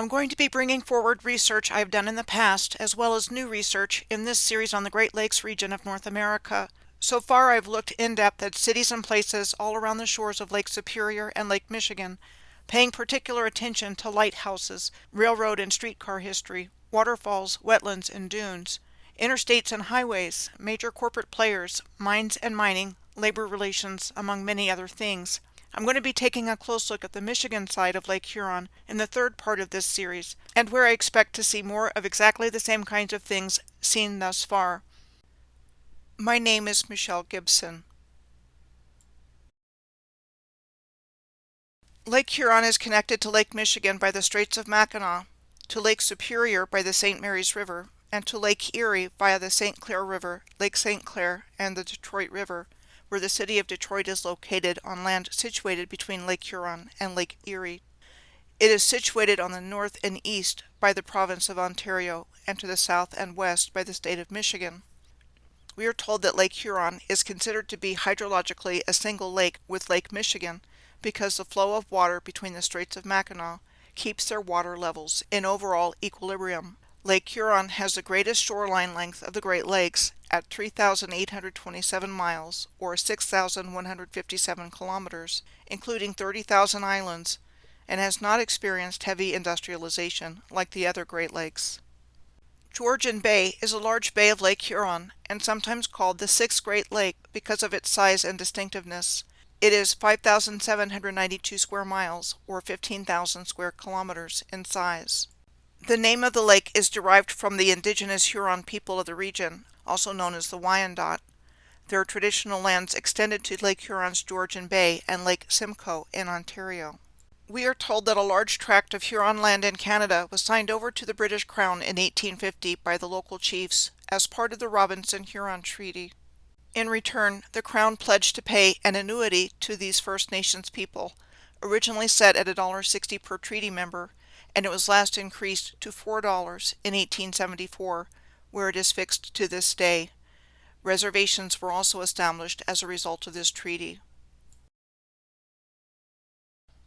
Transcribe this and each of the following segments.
I'm going to be bringing forward research I've done in the past, as well as new research in this series on the Great Lakes region of North America. So far, I've looked in depth at cities and places all around the shores of Lake Superior and Lake Michigan, paying particular attention to lighthouses, railroad and streetcar history, waterfalls, wetlands, and dunes, interstates and highways, major corporate players, mines and mining, labor relations, among many other things. I'm going to be taking a close look at the Michigan side of Lake Huron in the third part of this series, and where I expect to see more of exactly the same kinds of things seen thus far. My name is Michelle Gibson. Lake Huron is connected to Lake Michigan by the Straits of Mackinac, to Lake Superior by the St. Mary's River, and to Lake Erie via the St. Clair River, Lake St. Clair, and the Detroit River, where the city of Detroit is located on land situated between Lake Huron and Lake Erie. It is situated on the north and east by the province of Ontario, and to the south and west by the state of Michigan. We are told that Lake Huron is considered to be hydrologically a single lake with Lake Michigan because the flow of water between the Straits of Mackinac keeps their water levels in overall equilibrium. Lake Huron has the greatest shoreline length of the Great Lakes at 3,827 miles, or 6,157 kilometers, including 30,000 islands, and has not experienced heavy industrialization like the other Great Lakes. Georgian Bay is a large bay of Lake Huron, and sometimes called the Sixth Great Lake because of its size and distinctiveness. It is 5,792 square miles, or 15,000 square kilometers, in size. The name of the lake is derived from the indigenous Huron people of the region, also known as the Wyandot. Their traditional lands extended to Lake Huron's Georgian Bay and Lake Simcoe in Ontario. We are told that a large tract of Huron land in Canada was signed over to the British Crown in 1850 by the local chiefs as part of the Robinson-Huron Treaty. In return, the Crown pledged to pay an annuity to these First Nations people, originally set at $1.60 per treaty member, and it was last increased to $4 in 1874, where it is fixed to this day. Reservations were also established as a result of this treaty.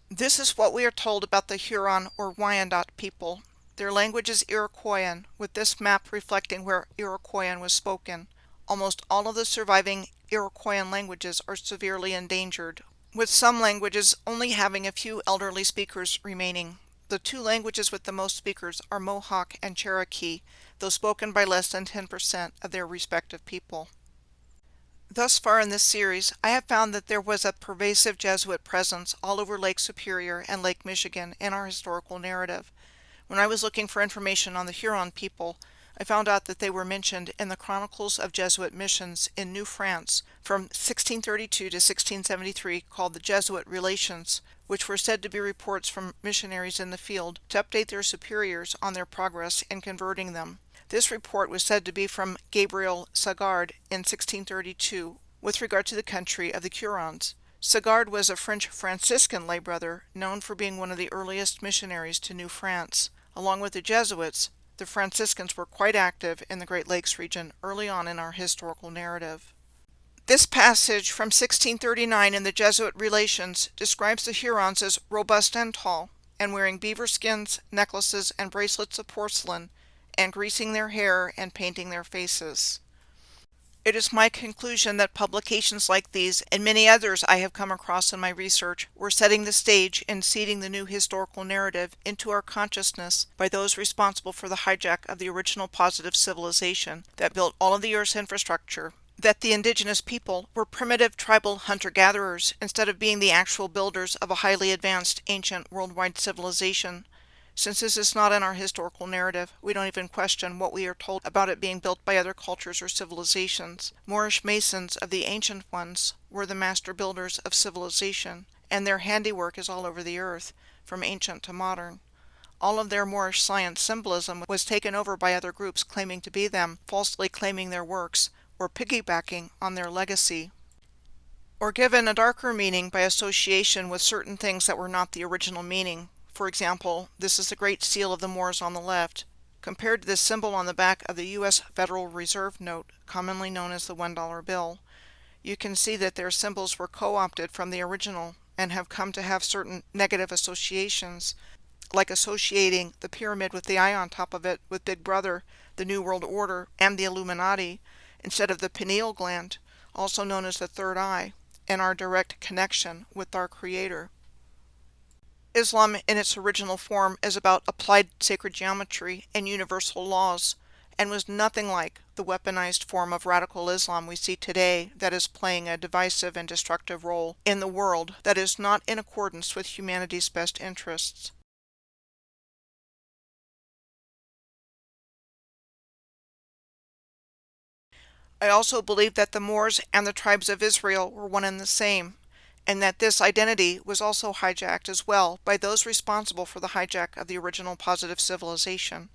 This is what we are told about the Huron or Wyandot people. Their language is Iroquoian, with this map reflecting where Iroquoian was spoken. Almost all of the surviving Iroquoian languages are severely endangered, with some languages only having a few elderly speakers remaining. The two languages with the most speakers are Mohawk and Cherokee, though spoken by less than 10% of their respective people. Thus far in this series, I have found that there was a pervasive Jesuit presence all over Lake Superior and Lake Michigan in our historical narrative. When I was looking for information on the Huron people, I found out that they were mentioned in the Chronicles of Jesuit Missions in New France from 1632 to 1673, called the Jesuit Relations, which were said to be reports from missionaries in the field to update their superiors on their progress in converting them. This report was said to be from Gabriel Sagard in 1632 with regard to the country of the Hurons. Sagard was a French Franciscan lay brother known for being one of the earliest missionaries to New France. Along with the Jesuits, the Franciscans were quite active in the Great Lakes region early on in our historical narrative. This passage from 1639 in the Jesuit Relations describes the Hurons as robust and tall, and wearing beaver skins, necklaces, and bracelets of porcelain, and greasing their hair and painting their faces. It is my conclusion that publications like these, and many others I have come across in my research, were setting the stage and seeding the new historical narrative into our consciousness by those responsible for the hijack of the original positive civilization that built all of the Earth's infrastructure, that the indigenous people were primitive tribal hunter-gatherers instead of being the actual builders of a highly advanced ancient worldwide civilization. Since this is not in our historical narrative, we don't even question what we are told about it being built by other cultures or civilizations. Moorish masons of the ancient ones were the master builders of civilization, and their handiwork is all over the earth, from ancient to modern. All of their Moorish science symbolism was taken over by other groups claiming to be them, falsely claiming their works, or piggybacking on their legacy, or given a darker meaning by association with certain things that were not the original meaning. For example, this is the Great Seal of the Moors on the left, compared to the symbol on the back of the U.S. Federal Reserve note, commonly known as the $1 bill. You can see that their symbols were co-opted from the original and have come to have certain negative associations. like associating the pyramid with the eye on top of it with Big Brother, the New World Order, and the Illuminati, instead of the pineal gland, also known as the third eye, and our direct connection with our Creator. Islam in its original form is about applied sacred geometry and universal laws, and was nothing like the weaponized form of radical Islam we see today that is playing a divisive and destructive role in the world that is not in accordance with humanity's best interests. I also believe that the Moors and the tribes of Israel were one and the same, and that this identity was also hijacked as well by those responsible for the hijack of the original positive civilization.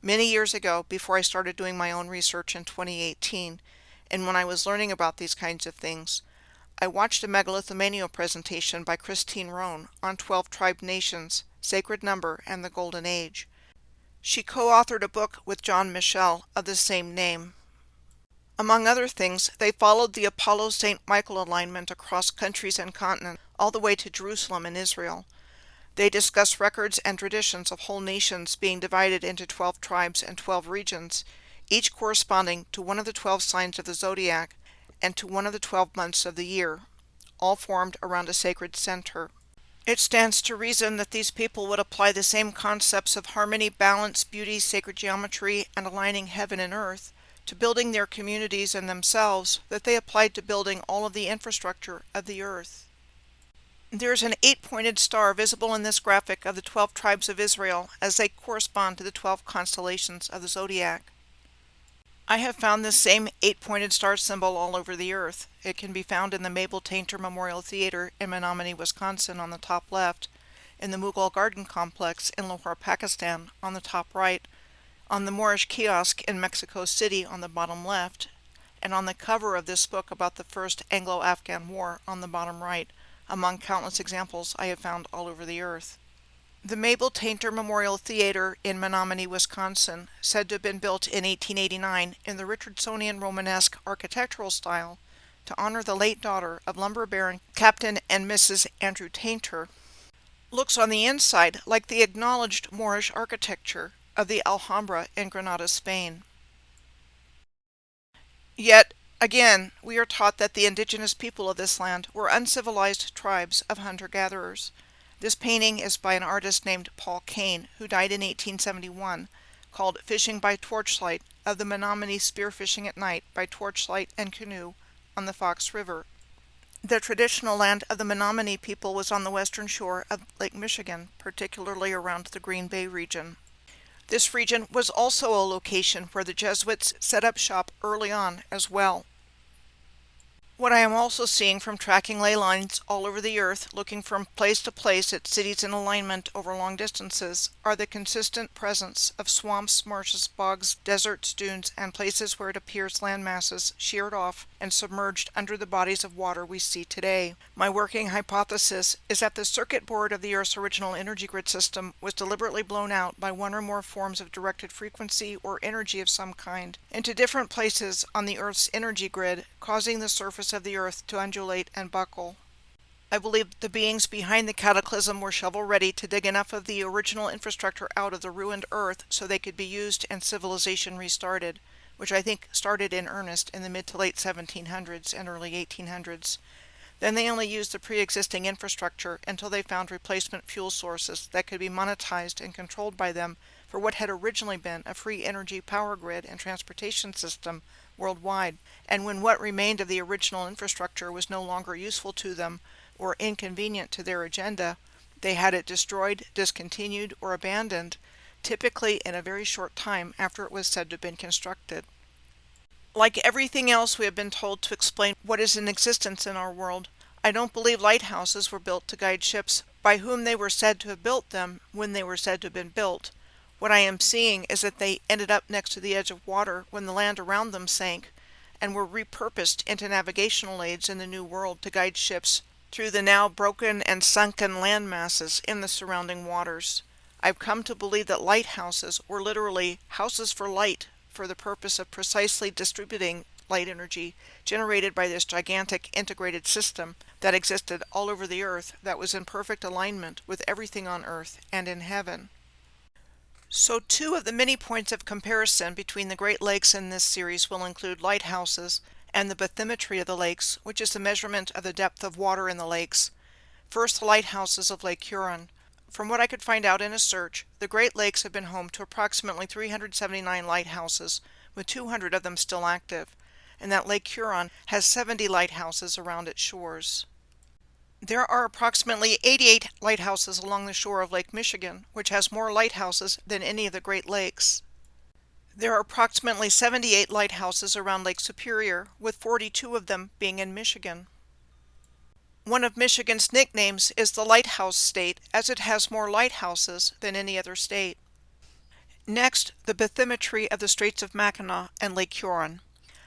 Many years ago, before I started doing my own research in 2018, and when I was learning about these kinds of things, I watched a megalithomania presentation by Christine Rohn on 12 Tribe Nations, Sacred Number, and the Golden Age. She co-authored a book with John Michel of the same name. Among other things, they followed the Apollo-St. Michael alignment across countries and continents, all the way to Jerusalem in Israel. They discuss records and traditions of whole nations being divided into 12 tribes and 12 regions, each corresponding to one of the 12 signs of the zodiac and to one of the 12 months of the year, all formed around a sacred center. It stands to reason that these people would apply the same concepts of harmony, balance, beauty, sacred geometry, and aligning heaven and earth to building their communities and themselves that they applied to building all of the infrastructure of the earth. There is an 8-pointed star visible in this graphic of the 12 tribes of Israel as they correspond to the 12 constellations of the zodiac. I have found this same 8-pointed star symbol all over the earth. It can be found in the Mabel Tainter Memorial Theater in Menominee, Wisconsin on the top left, in the Mughal Garden Complex in Lahore, Pakistan on the top right, on the Moorish kiosk in Mexico City on the bottom left, and on the cover of this book about the First Anglo-Afghan War on the bottom right, among countless examples I have found all over the earth. The Mabel Tainter Memorial Theater in Menominee, Wisconsin, said to have been built in 1889 in the Richardsonian Romanesque architectural style to honor the late daughter of lumber baron Captain and Mrs. Andrew Tainter, looks on the inside like the acknowledged Moorish architecture of the Alhambra in Granada, Spain. Yet, again, we are taught that the indigenous people of this land were uncivilized tribes of hunter-gatherers. This painting is by an artist named Paul Kane, who died in 1871, called Fishing by Torchlight, of the Menominee spearfishing at night by torchlight and canoe on the Fox River. The traditional land of the Menominee people was on the western shore of Lake Michigan, particularly around the Green Bay region. This region was also a location where the Jesuits set up shop early on as well. What I am also seeing from tracking ley lines all over the earth, looking from place to place at cities in alignment over long distances, are the consistent presence of swamps, marshes, bogs, deserts, dunes, and places where it appears land masses sheared off and submerged under the bodies of water we see today. My working hypothesis is that the circuit board of the Earth's original energy grid system was deliberately blown out by one or more forms of directed frequency or energy of some kind into different places on the Earth's energy grid, causing the surface of the earth to undulate and buckle. I believe the beings behind the cataclysm were shovel-ready to dig enough of the original infrastructure out of the ruined earth so they could be used and civilization restarted, which I think started in earnest in the mid to late 1700s and early 1800s. Then they only used the pre-existing infrastructure until they found replacement fuel sources that could be monetized and controlled by them for what had originally been a free energy power grid and transportation system worldwide, and when what remained of the original infrastructure was no longer useful to them or inconvenient to their agenda, they had it destroyed, discontinued, or abandoned, typically in a very short time after it was said to have been constructed. Like everything else we have been told to explain what is in existence in our world, I don't believe lighthouses were built to guide ships by whom they were said to have built them when they were said to have been built. What I am seeing is that they ended up next to the edge of water when the land around them sank, and were repurposed into navigational aids in the New World to guide ships through the now broken and sunken land masses in the surrounding waters. I've come to believe that lighthouses were literally houses for light for the purpose of precisely distributing light energy generated by this gigantic integrated system that existed all over the earth that was in perfect alignment with everything on earth and in heaven. So two of the many points of comparison between the Great Lakes in this series will include lighthouses and the bathymetry of the lakes, which is the measurement of the depth of water in the lakes. First, the lighthouses of Lake Huron. From what I could find out in a search, the Great Lakes have been home to approximately 379 lighthouses, with 200 of them still active, and that Lake Huron has 70 lighthouses around its shores. There are approximately 88 lighthouses along the shore of Lake Michigan, which has more lighthouses than any of the Great Lakes. There are approximately 78 lighthouses around Lake Superior, with 42 of them being in Michigan. One of Michigan's nicknames is the Lighthouse State, as it has more lighthouses than any other state. Next, the bathymetry of the Straits of Mackinac and Lake Huron.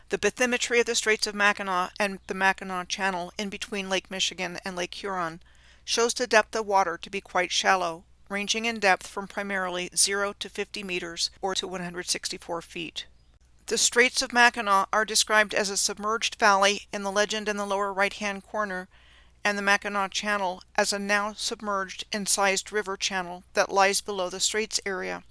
The bathymetry of the Straits of Mackinac and the Mackinac Channel in between Lake Michigan and Lake Huron shows the depth of water to be quite shallow, ranging in depth from primarily 0 to 50 meters or to 164 feet. The Straits of Mackinac are described as a submerged valley in the legend in the lower right-hand corner, and the Mackinac Channel as a now submerged incised river channel that lies below the Straits area.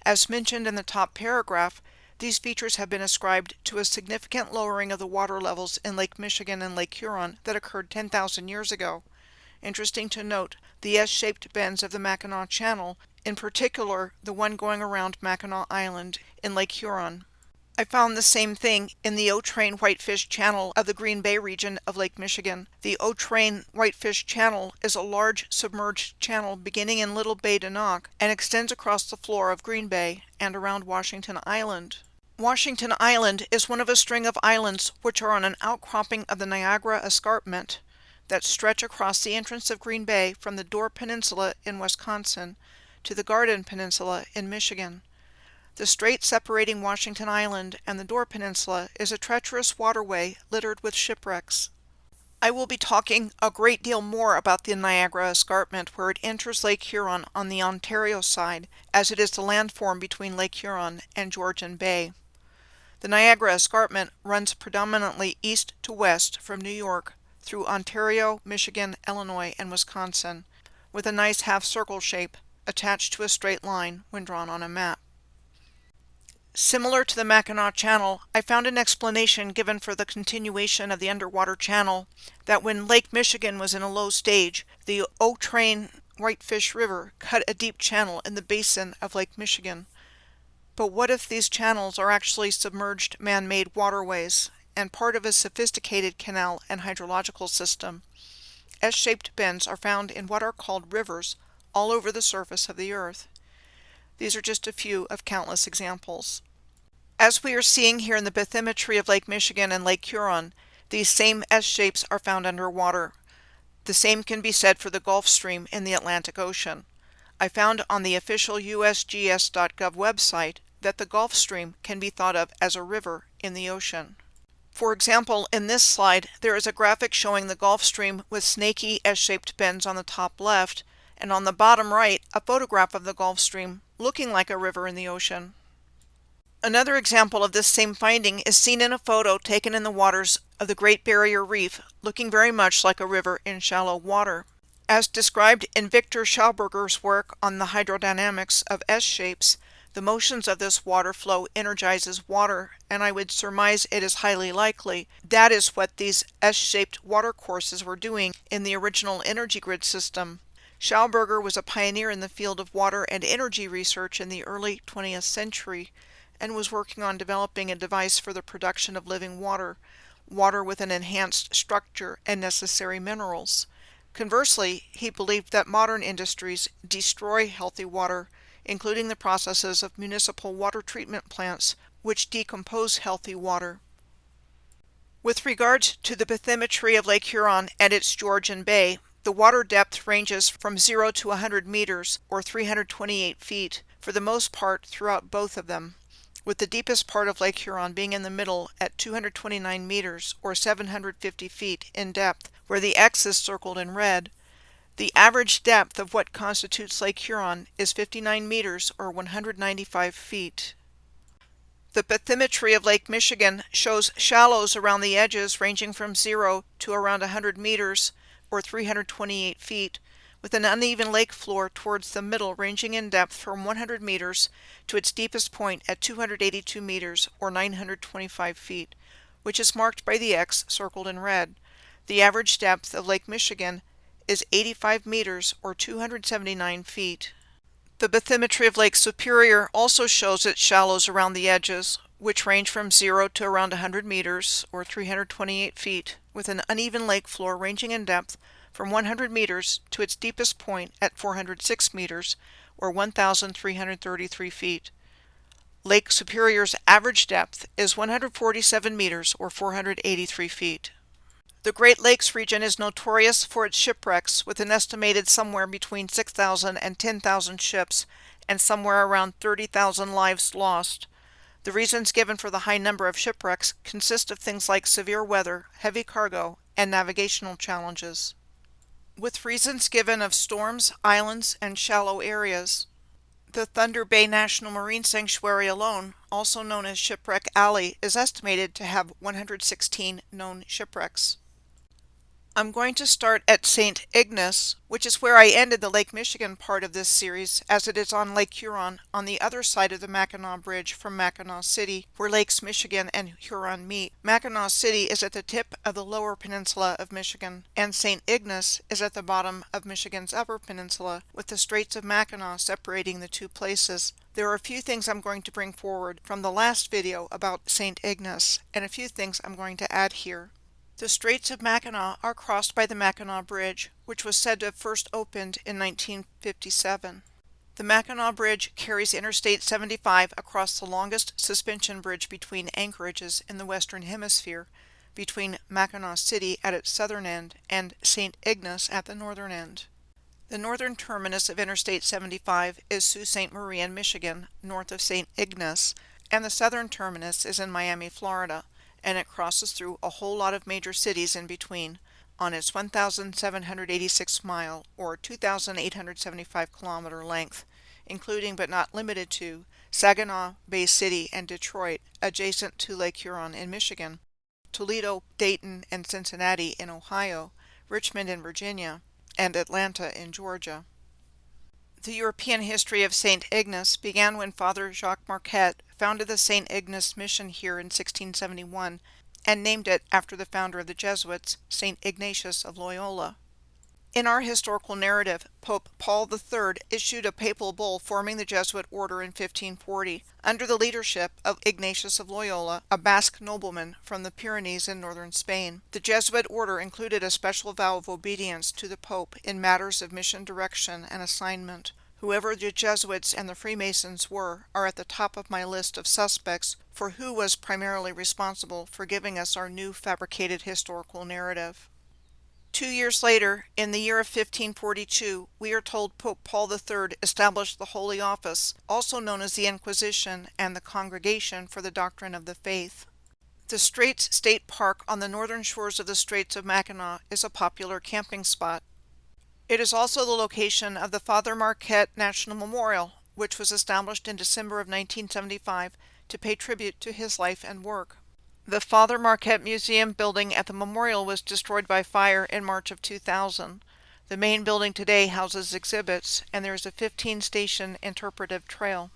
As mentioned in the top paragraph, these features have been ascribed to a significant lowering of the water levels in Lake Michigan and Lake Huron that occurred 10,000 years ago. Interesting to note, the S-shaped bends of the Mackinac Channel, in particular the one going around Mackinac Island in Lake Huron. I found the same thing in the O'Train Whitefish Channel of the Green Bay region of Lake Michigan. The O'Train Whitefish Channel is a large submerged channel beginning in Little Bay de Noc and extends across the floor of Green Bay and around Washington Island. Washington Island is one of a string of islands which are on an outcropping of the Niagara Escarpment that stretch across the entrance of Green Bay from the Door Peninsula in Wisconsin to the Garden Peninsula in Michigan. The strait separating Washington Island and the Door Peninsula is a treacherous waterway littered with shipwrecks. I will be talking a great deal more about the Niagara Escarpment where it enters Lake Huron on the Ontario side, as it is the landform between Lake Huron and Georgian Bay. The Niagara Escarpment runs predominantly east to west from New York through Ontario, Michigan, Illinois, and Wisconsin, with a nice half-circle shape attached to a straight line when drawn on a map. Similar to the Mackinac Channel, I found an explanation given for the continuation of the underwater channel that when Lake Michigan was in a low stage, the O'Train Whitefish River cut a deep channel in the basin of Lake Michigan. But what if these channels are actually submerged man-made waterways and part of a sophisticated canal and hydrological system? S-shaped bends are found in what are called rivers all over the surface of the earth. These are just a few of countless examples. As we are seeing here in the bathymetry of Lake Michigan and Lake Huron, these same S-shapes are found underwater. The same can be said for the Gulf Stream in the Atlantic Ocean. I found on the official usgs.gov website that the Gulf Stream can be thought of as a river in the ocean. For example, in this slide, there is a graphic showing the Gulf Stream with snaky S-shaped bends on the top left, and on the bottom right, a photograph of the Gulf Stream looking like a river in the ocean. Another example of this same finding is seen in a photo taken in the waters of the Great Barrier Reef, looking very much like a river in shallow water. As described in Victor Schauberger's work on the hydrodynamics of S-shapes, the motions of this water flow energizes water, and I would surmise it is highly likely that is what these S-shaped watercourses were doing in the original energy grid system. Schauberger was a pioneer in the field of water and energy research in the early 20th century and was working on developing a device for the production of living water, water with an enhanced structure and necessary minerals. Conversely, he believed that modern industries destroy healthy water, including the processes of municipal water treatment plants, which decompose healthy water. With regard to the bathymetry of Lake Huron and its Georgian Bay, the water depth ranges from 0 to 100 meters, or 328 feet, for the most part throughout both of them, with the deepest part of Lake Huron being in the middle at 229 meters, or 750 feet in depth, where the X is circled in red. The average depth of what constitutes Lake Huron is 59 meters, or 195 feet. The bathymetry of Lake Michigan shows shallows around the edges ranging from 0 to around 100 meters, or 328 feet, with an uneven lake floor towards the middle ranging in depth from 100 meters to its deepest point at 282 meters, or 925 feet, which is marked by the X circled in red. The average depth of Lake Michigan is 85 meters, or 279 feet. The bathymetry of Lake Superior also shows its shallows around the edges, which range from 0 to around 100 meters, or 328 feet, with an uneven lake floor ranging in depth from 100 meters to its deepest point at 406 meters, or 1,333 feet. Lake Superior's average depth is 147 meters, or 483 feet. The Great Lakes region is notorious for its shipwrecks, with an estimated somewhere between 6,000 and 10,000 ships, and somewhere around 30,000 lives lost. The reasons given for the high number of shipwrecks consist of things like severe weather, heavy cargo, and navigational challenges, with reasons given of storms, islands, and shallow areas. The Thunder Bay National Marine Sanctuary alone, also known as Shipwreck Alley, is estimated to have 116 known shipwrecks. I'm going to start at St. Ignace, which is where I ended the Lake Michigan part of this series, as it is on Lake Huron on the other side of the Mackinac Bridge from Mackinac City, where Lakes Michigan and Huron meet. Mackinac City is at the tip of the lower peninsula of Michigan, and St. Ignace is at the bottom of Michigan's upper peninsula, with the Straits of Mackinac separating the two places. There are a few things I'm going to bring forward from the last video about St. Ignace, and a few things I'm going to add here. The Straits of Mackinac are crossed by the Mackinac Bridge, which was said to have first opened in 1957. The Mackinac Bridge carries Interstate 75 across the longest suspension bridge between anchorages in the Western Hemisphere, between Mackinac City at its southern end and St. Ignace at the northern end. The northern terminus of Interstate 75 is Sault Ste. Marie in Michigan, north of St. Ignace, and the southern terminus is in Miami, Florida, and it crosses through a whole lot of major cities in between on its 1,786 mile or 2,875 kilometer length, including but not limited to Saginaw Bay City and Detroit, adjacent to Lake Huron in Michigan, Toledo, Dayton, and Cincinnati in Ohio, Richmond in Virginia, and Atlanta in Georgia. The European history of St. Ignace began when Father Jacques Marquette founded the St. Ignace mission here in 1671 and named it after the founder of the Jesuits, St. Ignatius of Loyola. In our historical narrative, Pope Paul III issued a papal bull forming the Jesuit order in 1540 under the leadership of Ignatius of Loyola, a Basque nobleman from the Pyrenees in northern Spain. The Jesuit order included a special vow of obedience to the Pope in matters of mission direction and assignment. Whoever the Jesuits and the Freemasons were are at the top of my list of suspects for who was primarily responsible for giving us our new fabricated historical narrative. 2 years later, in the year of 1542, we are told Pope Paul III established the Holy Office, also known as the Inquisition, and the Congregation for the Doctrine of the Faith. The Straits State Park on the northern shores of the Straits of Mackinac is a popular camping spot. It is also the location of the Father Marquette National Memorial, which was established in December of 1975 to pay tribute to his life and work. The Father Marquette Museum building at the memorial was destroyed by fire in March of 2000. The main building today houses exhibits, and there is a 15-station interpretive trail.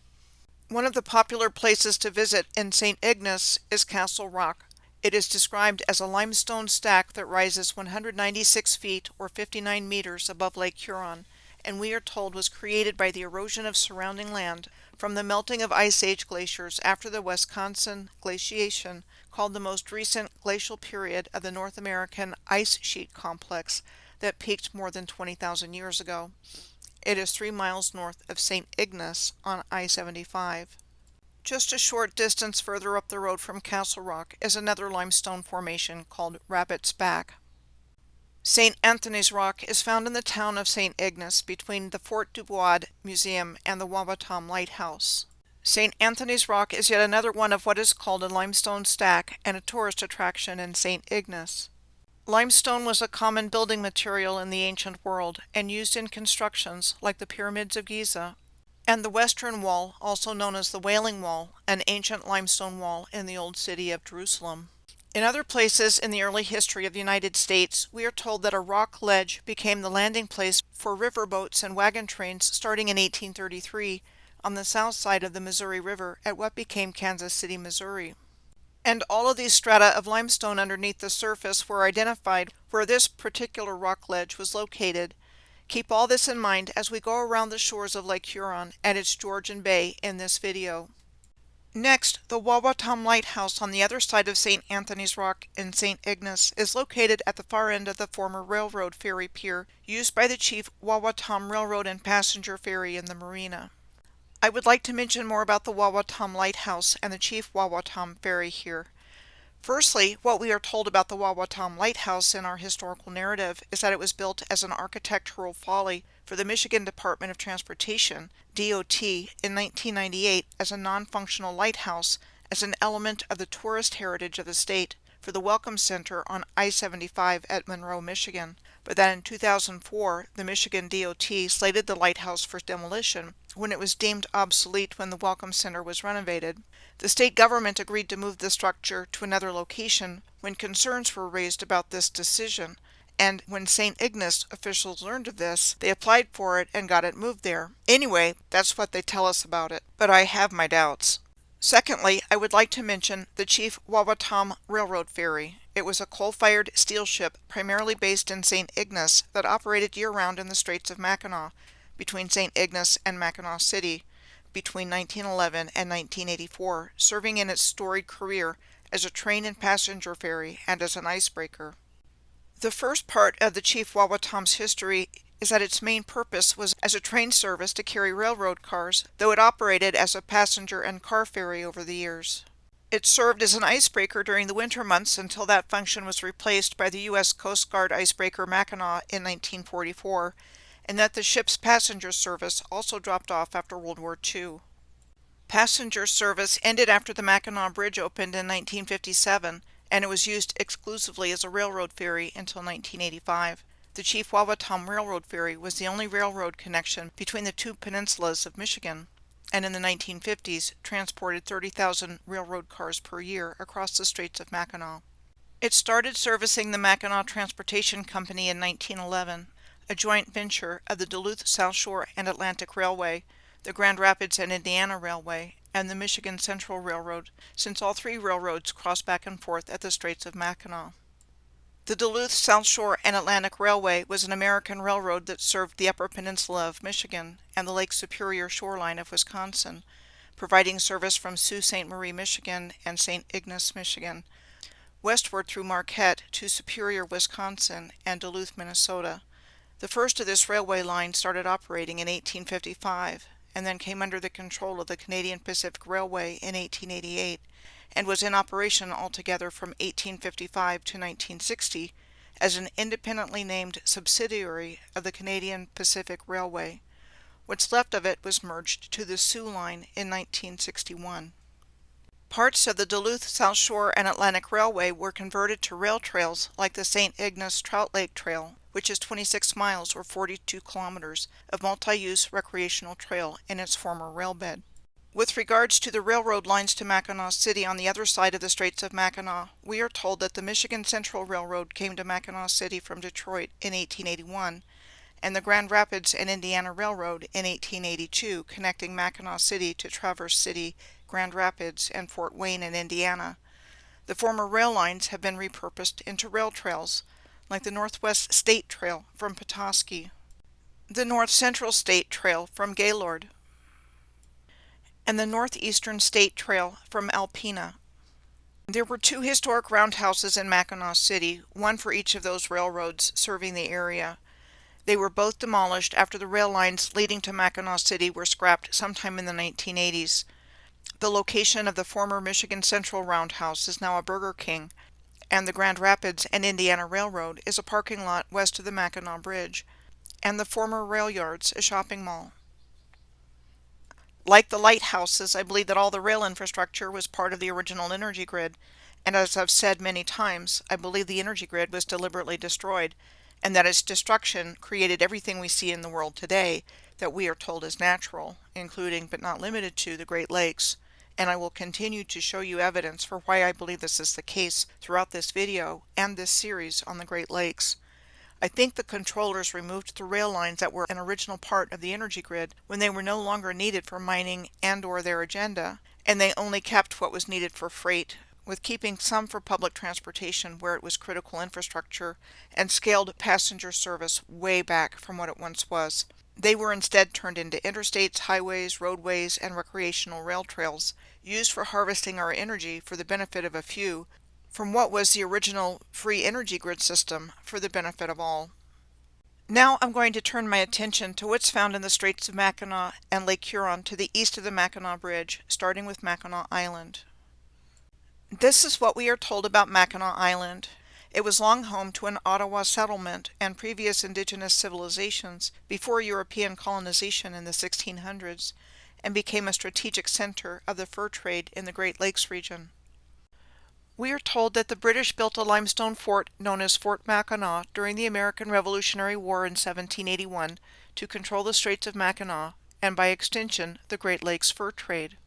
One of the popular places to visit in St. Ignace is Castle Rock. It is described as a limestone stack that rises 196 feet or 59 meters above Lake Huron, and we are told was created by the erosion of surrounding land from the melting of Ice Age glaciers after the Wisconsin glaciation, called the most recent glacial period of the North American ice sheet complex that peaked more than 20,000 years ago. It is 3 miles north of St. Ignace on I-75. Just a short distance further up the road from Castle Rock is another limestone formation called Rabbit's Back. St. Anthony's Rock is found in the town of St. Ignace between the Fort Dubois Museum and the Wawatam Lighthouse. St. Anthony's Rock is yet another one of what is called a limestone stack and a tourist attraction in St. Ignace. Limestone was a common building material in the ancient world and used in constructions like the pyramids of Giza and the Western Wall, also known as the Wailing Wall, an ancient limestone wall in the Old City of Jerusalem. In other places in the early history of the United States, we are told that a rock ledge became the landing place for riverboats and wagon trains starting in 1833 on the south side of the Missouri River at what became Kansas City, Missouri. And all of these strata of limestone underneath the surface were identified where this particular rock ledge was located. Keep all this in mind as we go around the shores of Lake Huron and its Georgian Bay in this video. Next, the Wawatam Lighthouse on the other side of St. Anthony's Rock in St. Ignace is located at the far end of the former railroad ferry pier used by the chief Wawatam Railroad and passenger ferry in the marina. I would like to mention more about the Wawatam Lighthouse and the chief Wawatam ferry here. Firstly, what we are told about the Wawatam Lighthouse in our historical narrative is that it was built as an architectural folly for the Michigan Department of Transportation, DOT, in 1998 as a non-functional lighthouse as an element of the tourist heritage of the state for the Welcome Center on I-75 at Monroe, Michigan, but that in 2004 the Michigan DOT slated the lighthouse for demolition when it was deemed obsolete when the Welcome Center was renovated. The state government agreed to move the structure to another location when concerns were raised about this decision, and when St. Ignace officials learned of this, they applied for it and got it moved there. Anyway, that's what they tell us about it, but I have my doubts. Secondly, I would like to mention the Chief Wawatam Railroad Ferry. It was a coal-fired steel ship primarily based in St. Ignace that operated year-round in the Straits of Mackinac between St. Ignace and Mackinac City between 1911 and 1984, serving in its storied career as a train and passenger ferry and as an icebreaker. The first part of the Chief Wawatam's history is that its main purpose was as a train service to carry railroad cars, though it operated as a passenger and car ferry over the years. It served as an icebreaker during the winter months until that function was replaced by the U.S. Coast Guard icebreaker Mackinac in 1944, and that the ship's passenger service also dropped off after World War II. Passenger service ended after the Mackinac Bridge opened in 1957, and it was used exclusively as a railroad ferry until 1985. The Chief Wawatam Railroad Ferry was the only railroad connection between the two peninsulas of Michigan, and in the 1950s transported 30,000 railroad cars per year across the Straits of Mackinac. It started servicing the Mackinac Transportation Company in 1911, a joint venture of the Duluth South Shore and Atlantic Railway, the Grand Rapids and Indiana Railway, and the Michigan Central Railroad, since all three railroads cross back and forth at the Straits of Mackinac. The Duluth South Shore and Atlantic Railway was an American railroad that served the Upper Peninsula of Michigan and the Lake Superior shoreline of Wisconsin, providing service from Sault Ste. Marie, Michigan and St. Ignace, Michigan, westward through Marquette to Superior, Wisconsin and Duluth, Minnesota. The first of this railway line started operating in 1855 and then came under the control of the Canadian Pacific Railway in 1888 and was in operation altogether from 1855 to 1960 as an independently named subsidiary of the Canadian Pacific Railway. What's left of it was merged to the Soo Line in 1961. Parts of the Duluth South Shore and Atlantic Railway were converted to rail trails like the St. Ignace Trout Lake Trail, which is 26 miles or 42 kilometers of multi-use recreational trail in its former railbed. With regards to the railroad lines to Mackinac City on the other side of the Straits of Mackinac, we are told that the Michigan Central Railroad came to Mackinac City from Detroit in 1881, and the Grand Rapids and Indiana Railroad in 1882, connecting Mackinac City to Traverse City, Grand Rapids, and Fort Wayne in Indiana. The former rail lines have been repurposed into rail trails, like the Northwest State Trail from Petoskey, the North Central State Trail from Gaylord, and the Northeastern State Trail from Alpena. There were two historic roundhouses in Mackinac City, one for each of those railroads serving the area. They were both demolished after the rail lines leading to Mackinac City were scrapped sometime in the 1980s. The location of the former Michigan Central Roundhouse is now a Burger King, and the Grand Rapids and Indiana Railroad is a parking lot west of the Mackinac Bridge, and the former rail yards a shopping mall. Like the lighthouses, I believe that all the rail infrastructure was part of the original energy grid, and as I've said many times, I believe the energy grid was deliberately destroyed, and that its destruction created everything we see in the world today that we are told is natural, including but not limited to the Great Lakes. And I will continue to show you evidence for why I believe this is the case throughout this video and this series on the Great Lakes. I think the controllers removed the rail lines that were an original part of the energy grid when they were no longer needed for mining and/or their agenda, and they only kept what was needed for freight, with keeping some for public transportation where it was critical infrastructure, and scaled passenger service way back from what it once was. They were instead turned into interstates, highways, roadways, and recreational rail trails, used for harvesting our energy for the benefit of a few, from what was the original free energy grid system for the benefit of all. Now I'm going to turn my attention to what's found in the Straits of Mackinac and Lake Huron to the east of the Mackinac Bridge, starting with Mackinac Island. This is what we are told about Mackinac Island. It was long home to an Ottawa settlement and previous indigenous civilizations before European colonization in the 1600s, and became a strategic center of the fur trade in the Great Lakes region. We are told that the British built a limestone fort known as Fort Mackinac during the American Revolutionary War in 1781 to control the Straits of Mackinac and, by extension, the Great Lakes fur trade.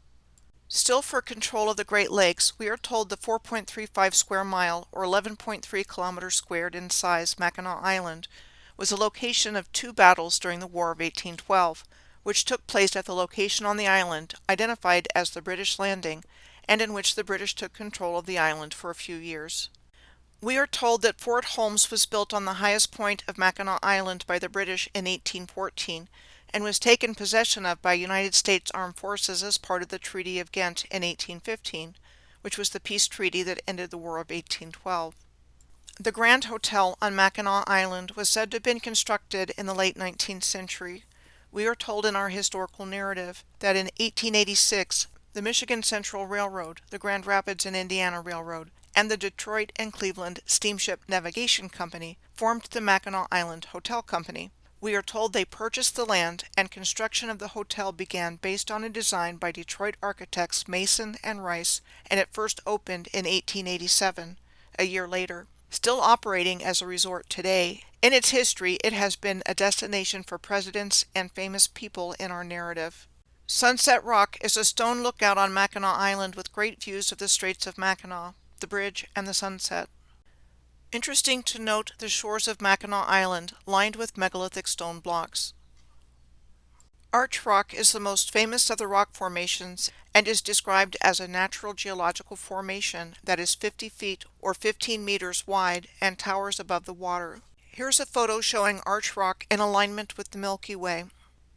Still for control of the Great Lakes, we are told the 4.35 square mile or 11.3 kilometers squared in size Mackinac Island was a location of two battles during the War of 1812, which took place at the location on the island identified as the British Landing, and in which the British took control of the island for a few years. We are told that Fort Holmes was built on the highest point of Mackinac Island by the British in 1814, and was taken possession of by United States Armed Forces as part of the Treaty of Ghent in 1815, which was the peace treaty that ended the War of 1812. The Grand Hotel on Mackinac Island was said to have been constructed in the late 19th century. We are told in our historical narrative that in 1886, the Michigan Central Railroad, the Grand Rapids and Indiana Railroad, and the Detroit and Cleveland Steamship Navigation Company formed the Mackinac Island Hotel Company. We are told they purchased the land, and construction of the hotel began based on a design by Detroit architects Mason and Rice, and it first opened in 1887, a year later. Still operating as a resort today, in its history it has been a destination for presidents and famous people in our narrative. Sunset Rock is a stone lookout on Mackinac Island with great views of the Straits of Mackinac, the bridge, and the sunset. Interesting to note the shores of Mackinac Island, lined with megalithic stone blocks. Arch Rock is the most famous of the rock formations and is described as a natural geological formation that is 50 feet or 15 meters wide and towers above the water. Here's a photo showing Arch Rock in alignment with the Milky Way.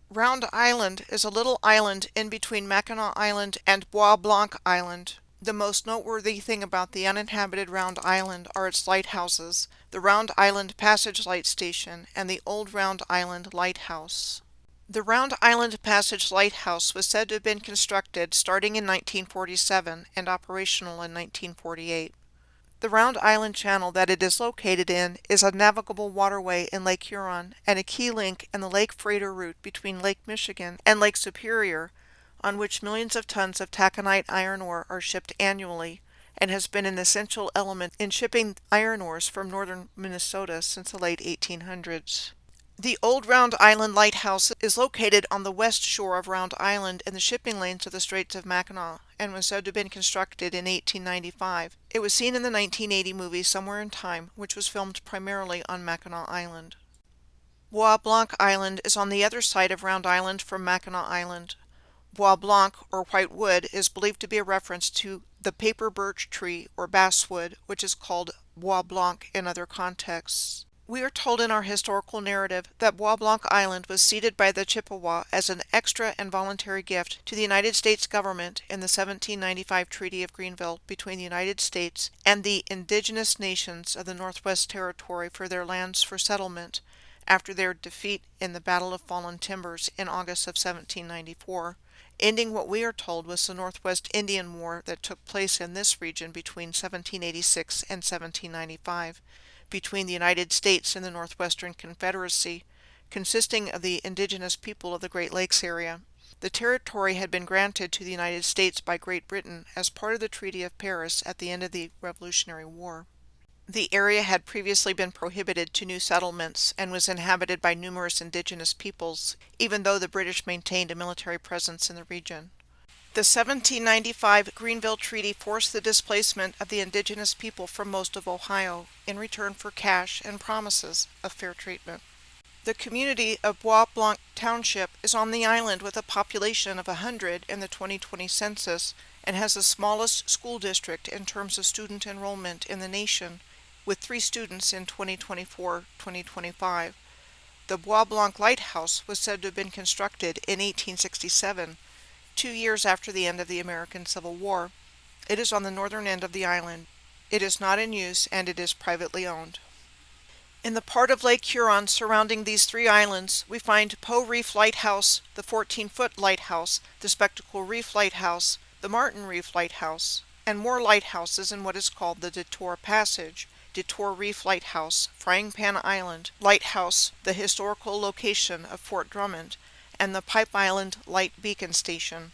Round Island is a little island in between Mackinac Island and Bois Blanc Island. The most noteworthy thing about the uninhabited Round Island are its lighthouses, the Round Island Passage Light Station, and the Old Round Island Lighthouse. The Round Island Passage Lighthouse was said to have been constructed starting in 1947 and operational in 1948. The Round Island Channel that it is located in is a navigable waterway in Lake Huron and a key link in the lake freighter route between Lake Michigan and Lake Superior, on which millions of tons of taconite iron ore are shipped annually, and has been an essential element in shipping iron ores from northern Minnesota since the late 1800s. The Old Round Island Lighthouse is located on the west shore of Round Island in the shipping lanes of the Straits of Mackinac, and was said to have been constructed in 1895. It was seen in the 1980 movie Somewhere in Time, which was filmed primarily on Mackinac Island. Bois Blanc Island is on the other side of Round Island from Mackinac Island. Bois Blanc, or white wood, is believed to be a reference to the paper birch tree or basswood, which is called Bois Blanc in other contexts. We are told in our historical narrative that Bois Blanc Island was ceded by the Chippewa as an extra and voluntary gift to the United States government in the 1795 Treaty of Greenville between the United States and the indigenous nations of the Northwest Territory for their lands for settlement after their defeat in the Battle of Fallen Timbers in August of 1794, ending what we are told was the Northwest Indian War that took place in this region between 1786 and 1795. Between the United States and the Northwestern Confederacy, consisting of the indigenous people of the Great Lakes area. The territory had been granted to the United States by Great Britain as part of the Treaty of Paris at the end of the Revolutionary War. The area had previously been prohibited to new settlements and was inhabited by numerous indigenous peoples, even though the British maintained a military presence in the region. The 1795 Greenville Treaty forced the displacement of the indigenous people from most of Ohio in return for cash and promises of fair treatment. The community of Bois Blanc Township is on the island with a population of 100 in the 2020 census and has the smallest school district in terms of student enrollment in the nation, with 3 students in 2024-2025. The Bois Blanc Lighthouse was said to have been constructed in 1867, 2 years after the end of the American Civil War. It is on the northern end of the island. It is not in use and it is privately owned. In the part of Lake Huron surrounding these 3 islands, we find Poe Reef Lighthouse, the 14-foot lighthouse, the Spectacle Reef Lighthouse, the Martin Reef Lighthouse, and more lighthouses in what is called the Detour Passage, Detour Reef Lighthouse, Frying Pan Island Lighthouse, the historical location of Fort Drummond, and the Pipe Island Light Beacon Station.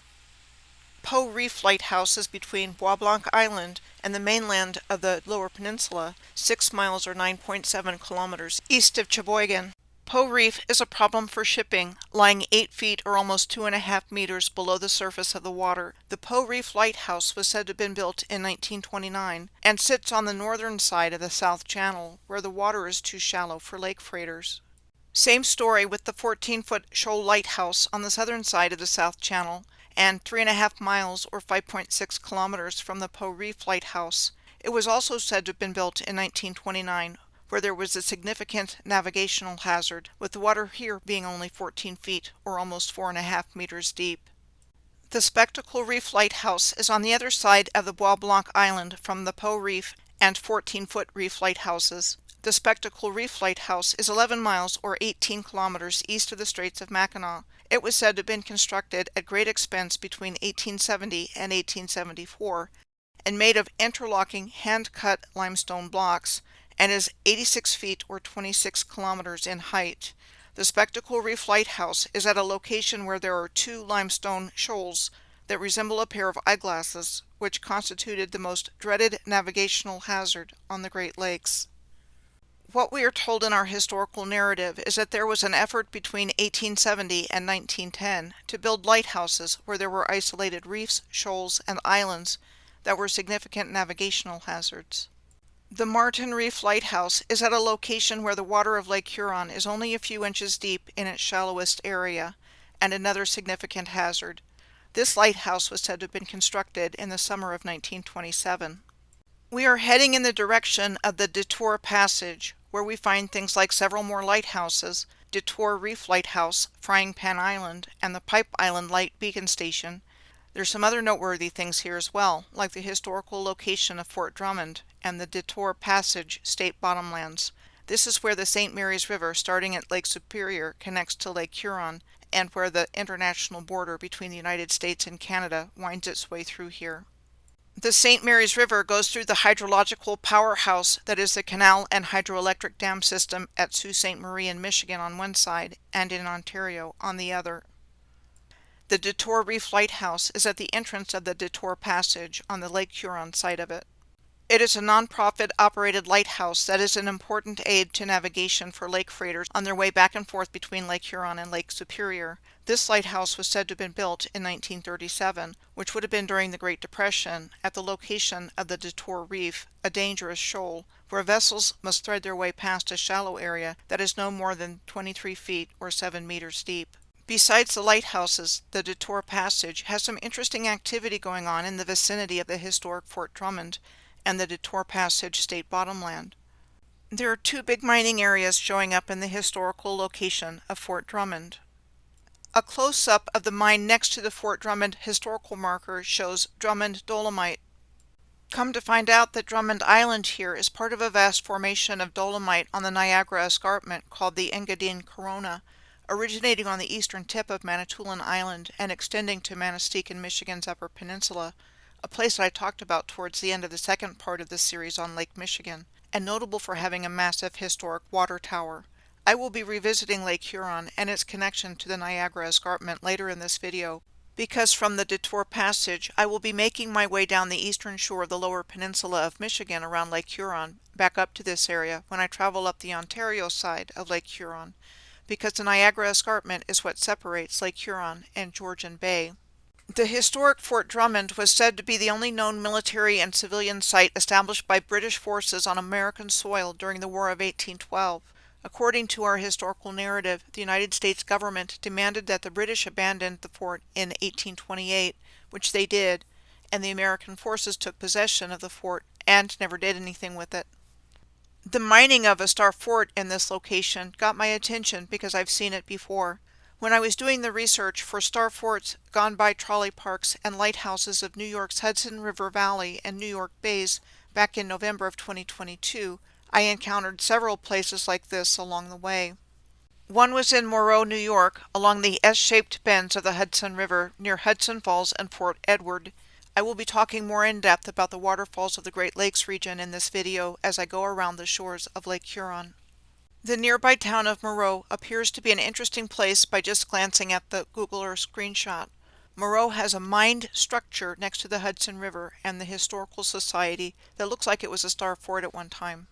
Poe Reef Lighthouse is between Bois Blanc Island and the mainland of the Lower Peninsula, 6 miles or 9.7 kilometers east of Cheboygan. Poe Reef is a problem for shipping, lying 8 feet or almost 2.5 meters below the surface of the water. The Poe Reef Lighthouse was said to have been built in 1929 and sits on the northern side of the South Channel, where the water is too shallow for lake freighters. Same story with the 14-foot Shoal Lighthouse on the southern side of the South Channel, and 3.5 miles or 5.6 kilometers from the Poe Reef Lighthouse. It was also said to have been built in 1929, where there was a significant navigational hazard, with the water here being only 14 feet or almost 4.5 meters deep. The Spectacle Reef Lighthouse is on the other side of the Bois Blanc Island from the Poe Reef and 14-foot reef lighthouses. The Spectacle Reef Lighthouse is 11 miles or 18 kilometers east of the Straits of Mackinac. It was said to have been constructed at great expense between 1870 and 1874 and made of interlocking hand-cut limestone blocks and is 86 feet or 26 kilometers in height. The Spectacle Reef Lighthouse is at a location where there are 2 limestone shoals that resemble a pair of eyeglasses, which constituted the most dreaded navigational hazard on the Great Lakes. What we are told in our historical narrative is that there was an effort between 1870 and 1910 to build lighthouses where there were isolated reefs, shoals, and islands that were significant navigational hazards. The Martin Reef Lighthouse is at a location where the water of Lake Huron is only a few inches deep in its shallowest area, and another significant hazard. This lighthouse was said to have been constructed in the summer of 1927. We are heading in the direction of the Detour Passage, where we find things like several more lighthouses, Detour Reef Lighthouse, Frying Pan Island, and the Pipe Island Light Beacon Station. There's some other noteworthy things here as well, like the historical location of Fort Drummond and the Detour Passage State Bottomlands. This is where the St. Mary's River, starting at Lake Superior, connects to Lake Huron, and where the international border between the United States and Canada winds its way through here. The St. Mary's River goes through the hydrological powerhouse that is the canal and hydroelectric dam system at Sault Ste. Marie in Michigan on one side and in Ontario on the other. The Detour Reef Lighthouse is at the entrance of the Detour Passage on the Lake Huron side of it. It is a non-profit operated lighthouse that is an important aid to navigation for lake freighters on their way back and forth between Lake Huron and Lake Superior. This lighthouse was said to have been built in 1937, which would have been during the Great Depression, at the location of the Detour Reef, a dangerous shoal, where vessels must thread their way past a shallow area that is no more than 23 feet or 7 meters deep. Besides the lighthouses, the Detour Passage has some interesting activity going on in the vicinity of the historic Fort Drummond and the Detour Passage State Bottomland. There are 2 big mining areas showing up in the historical location of Fort Drummond. A close-up of the mine next to the Fort Drummond historical marker shows Drummond dolomite. Come to find out that Drummond Island here is part of a vast formation of dolomite on the Niagara Escarpment called the Engadine Corona, originating on the eastern tip of Manitoulin Island and extending to Manistee in Michigan's Upper Peninsula, a place that I talked about towards the end of the second part of this series on Lake Michigan, and notable for having a massive historic water tower. I will be revisiting Lake Huron and its connection to the Niagara Escarpment later in this video, because from the Detour Passage I will be making my way down the eastern shore of the Lower Peninsula of Michigan around Lake Huron back up to this area when I travel up the Ontario side of Lake Huron, because the Niagara Escarpment is what separates Lake Huron and Georgian Bay. The historic Fort Drummond was said to be the only known military and civilian site established by British forces on American soil during the War of 1812. According to our historical narrative, the United States government demanded that the British abandon the fort in 1828, which they did, and the American forces took possession of the fort and never did anything with it. The mining of a star fort in this location got my attention because I've seen it before. When I was doing the research for star forts, gone by trolley parks, and lighthouses of New York's Hudson River Valley and New York Bays back in November of 2022, I encountered several places like this along the way. One was in Moreau, New York, along the S-shaped bends of the Hudson River near Hudson Falls and Fort Edward. I will be talking more in depth about the waterfalls of the Great Lakes region in this video as I go around the shores of Lake Huron. The nearby town of Moreau appears to be an interesting place by just glancing at the Google Earth screenshot. Moreau has a mined structure next to the Hudson River and the Historical Society that looks like it was a star fort at one time.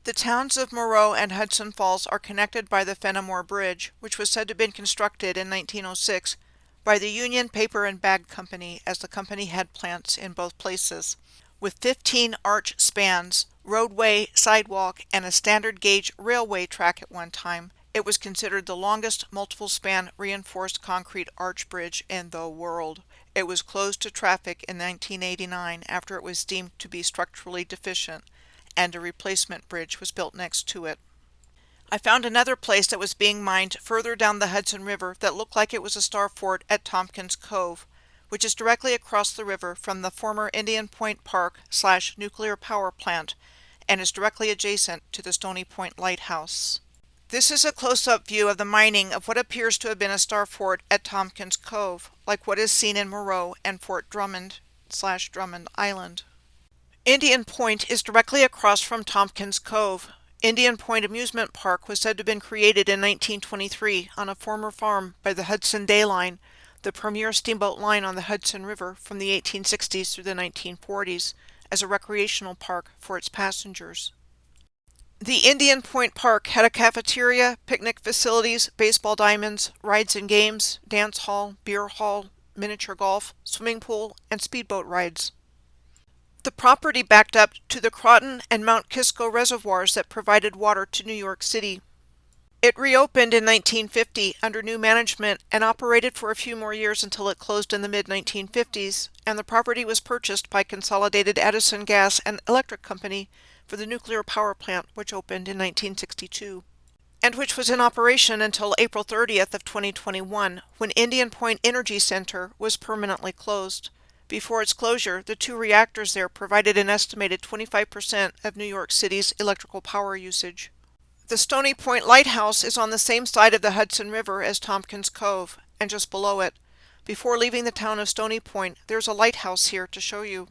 The towns of Moreau and Hudson Falls are connected by the Fenimore Bridge, which was said to have been constructed in 1906 by the Union Paper and Bag Company, as the company had plants in both places. With 15 arch spans, roadway, sidewalk, and a standard gauge railway track at one time, it was considered the longest multiple span reinforced concrete arch bridge in the world. It was closed to traffic in 1989 after it was deemed to be structurally deficient, and a replacement bridge was built next to it. I found another place that was being mined further down the Hudson River that looked like it was a star fort at Tompkins Cove, which is directly across the river from the former Indian Point Park/nuclear power plant and is directly adjacent to the Stony Point Lighthouse. This is a close-up view of the mining of what appears to have been a star fort at Tompkins Cove, like what is seen in Moreau and Fort Drummond/Drummond Island. Indian Point is directly across from Tompkins Cove. Indian Point Amusement Park was said to have been created in 1923 on a former farm by the Hudson Day Line, the premier steamboat line on the Hudson River from the 1860s through the 1940s, as a recreational park for its passengers. The Indian Point Park had a cafeteria, picnic facilities, baseball diamonds, rides and games, dance hall, beer hall, miniature golf, swimming pool, and speedboat rides. The property backed up to the Croton and Mount Kisco reservoirs that provided water to New York City. It reopened in 1950 under new management and operated for a few more years until it closed in the mid-1950s, and the property was purchased by Consolidated Edison Gas and Electric Company for the nuclear power plant, which opened in 1962, and which was in operation until April 30th of 2021, when Indian Point Energy Center was permanently closed. Before its closure, the 2 reactors there provided an estimated 25% of New York City's electrical power usage. The Stony Point Lighthouse is on the same side of the Hudson River as Tompkins Cove, and just below it. Before leaving the town of Stony Point, there's a lighthouse here to show you.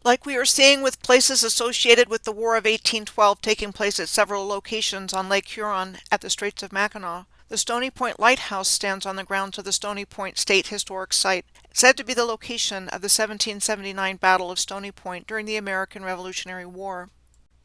Like we are seeing with places associated with the War of 1812 taking place at several locations on Lake Huron at the Straits of Mackinac, the Stony Point Lighthouse stands on the grounds of the Stony Point State Historic Site, said to be the location of the 1779 Battle of Stony Point during the American Revolutionary War.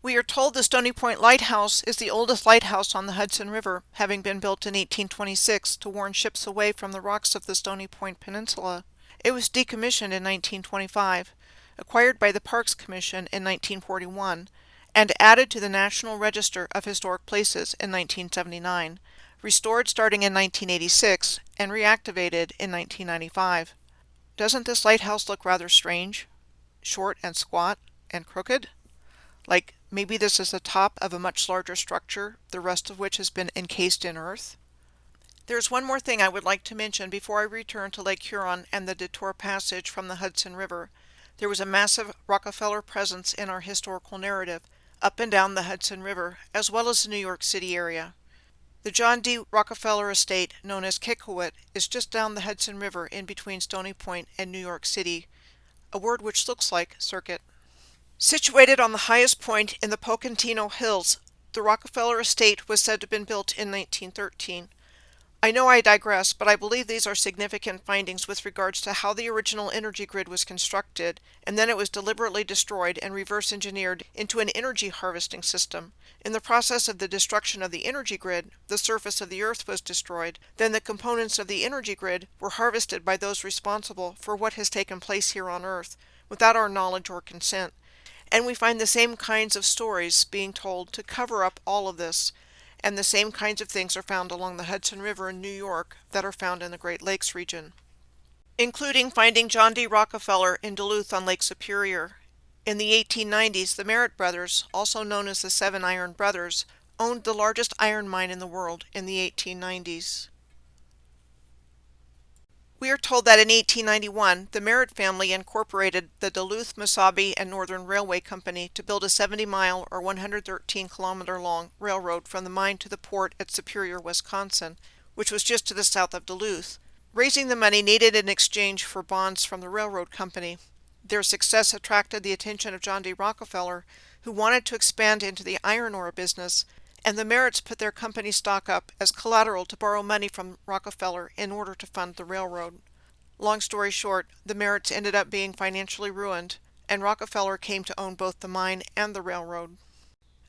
We are told the Stony Point Lighthouse is the oldest lighthouse on the Hudson River, having been built in 1826 to warn ships away from the rocks of the Stony Point Peninsula. It was decommissioned in 1925, acquired by the Parks Commission in 1941, and added to the National Register of Historic Places in 1979, restored starting in 1986, and reactivated in 1995. Doesn't this lighthouse look rather strange? Short and squat and crooked? Like maybe this is the top of a much larger structure, the rest of which has been encased in earth? There's one more thing I would like to mention before I return to Lake Huron and the detour passage from the Hudson River. There was a massive Rockefeller presence in our historical narrative, up and down the Hudson River, as well as the New York City area. The John D. Rockefeller estate, known as Kikowit, is just down the Hudson River in between Stony Point and New York City, a word which looks like circuit. Situated on the highest point in the Pocantino Hills, the Rockefeller estate was said to have been built in 1913. I know I digress, but I believe these are significant findings with regards to how the original energy grid was constructed, and then it was deliberately destroyed and reverse engineered into an energy harvesting system. In the process of the destruction of the energy grid, the surface of the Earth was destroyed. Then the components of the energy grid were harvested by those responsible for what has taken place here on Earth, without our knowledge or consent. And we find the same kinds of stories being told to cover up all of this. And the same kinds of things are found along the Hudson River in New York that are found in the Great Lakes region, including finding John D. Rockefeller in Duluth on Lake Superior. In the 1890s, the Merritt brothers, also known as the Seven Iron Brothers, owned the largest iron mine in the world in the 1890s. We are told that in 1891, the Merritt family incorporated the Duluth, Mesabi, and Northern Railway Company to build a 70-mile or 113-kilometer-long railroad from the mine to the port at Superior, Wisconsin, which was just to the south of Duluth, raising the money needed in exchange for bonds from the railroad company. Their success attracted the attention of John D. Rockefeller, who wanted to expand into the iron ore business, and the Merritts put their company stock up as collateral to borrow money from Rockefeller in order to fund the railroad. Long story short, the Merritts ended up being financially ruined, and Rockefeller came to own both the mine and the railroad.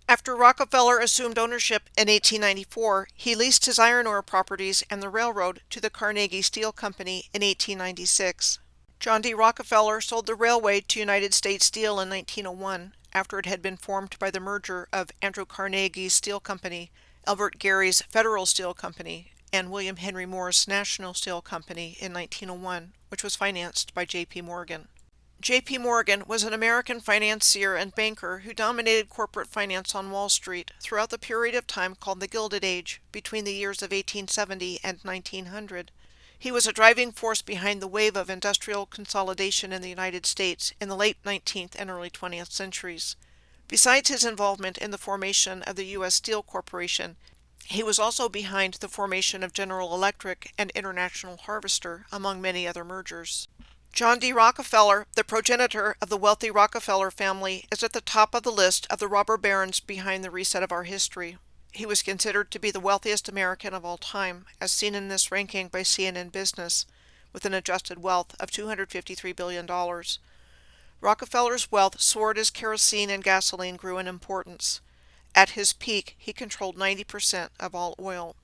After Rockefeller assumed ownership in 1894, he leased his iron ore properties and the railroad to the Carnegie Steel Company in 1896. John D. Rockefeller sold the railway to United States Steel in 1901, after it had been formed by the merger of Andrew Carnegie's Steel Company, Albert Gary's Federal Steel Company, and William Henry Moore's National Steel Company in 1901, which was financed by J.P. Morgan. J.P. Morgan was an American financier and banker who dominated corporate finance on Wall Street throughout the period of time called the Gilded Age, between the years of 1870 and 1900. He was a driving force behind the wave of industrial consolidation in the United States in the late 19th and early 20th centuries. Besides his involvement in the formation of the U.S. Steel Corporation, he was also behind the formation of General Electric and International Harvester, among many other mergers. John D. Rockefeller, the progenitor of the wealthy Rockefeller family, is at the top of the list of the robber barons behind the reset of our history. He was considered to be the wealthiest American of all time, as seen in this ranking by CNN Business, with an adjusted wealth of $253 billion. Rockefeller's wealth soared as kerosene and gasoline grew in importance. At his peak, he controlled 90% of all oil.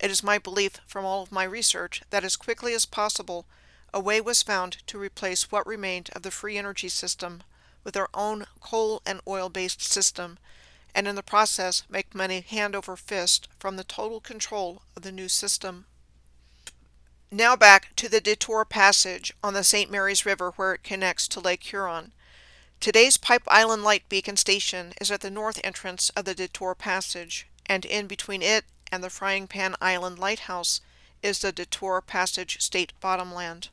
It is my belief from all of my research that as quickly as possible, a way was found to replace what remained of the free energy system with our own coal and oil-based system, and in the process make money hand over fist from the total control of the new system. Now back to the Detour Passage on the St. Mary's River where it connects to Lake Huron. Today's Pipe Island Light Beacon Station is at the north entrance of the Detour Passage, and in between it and the Frying Pan Island Lighthouse is the Detour Passage State Bottomland.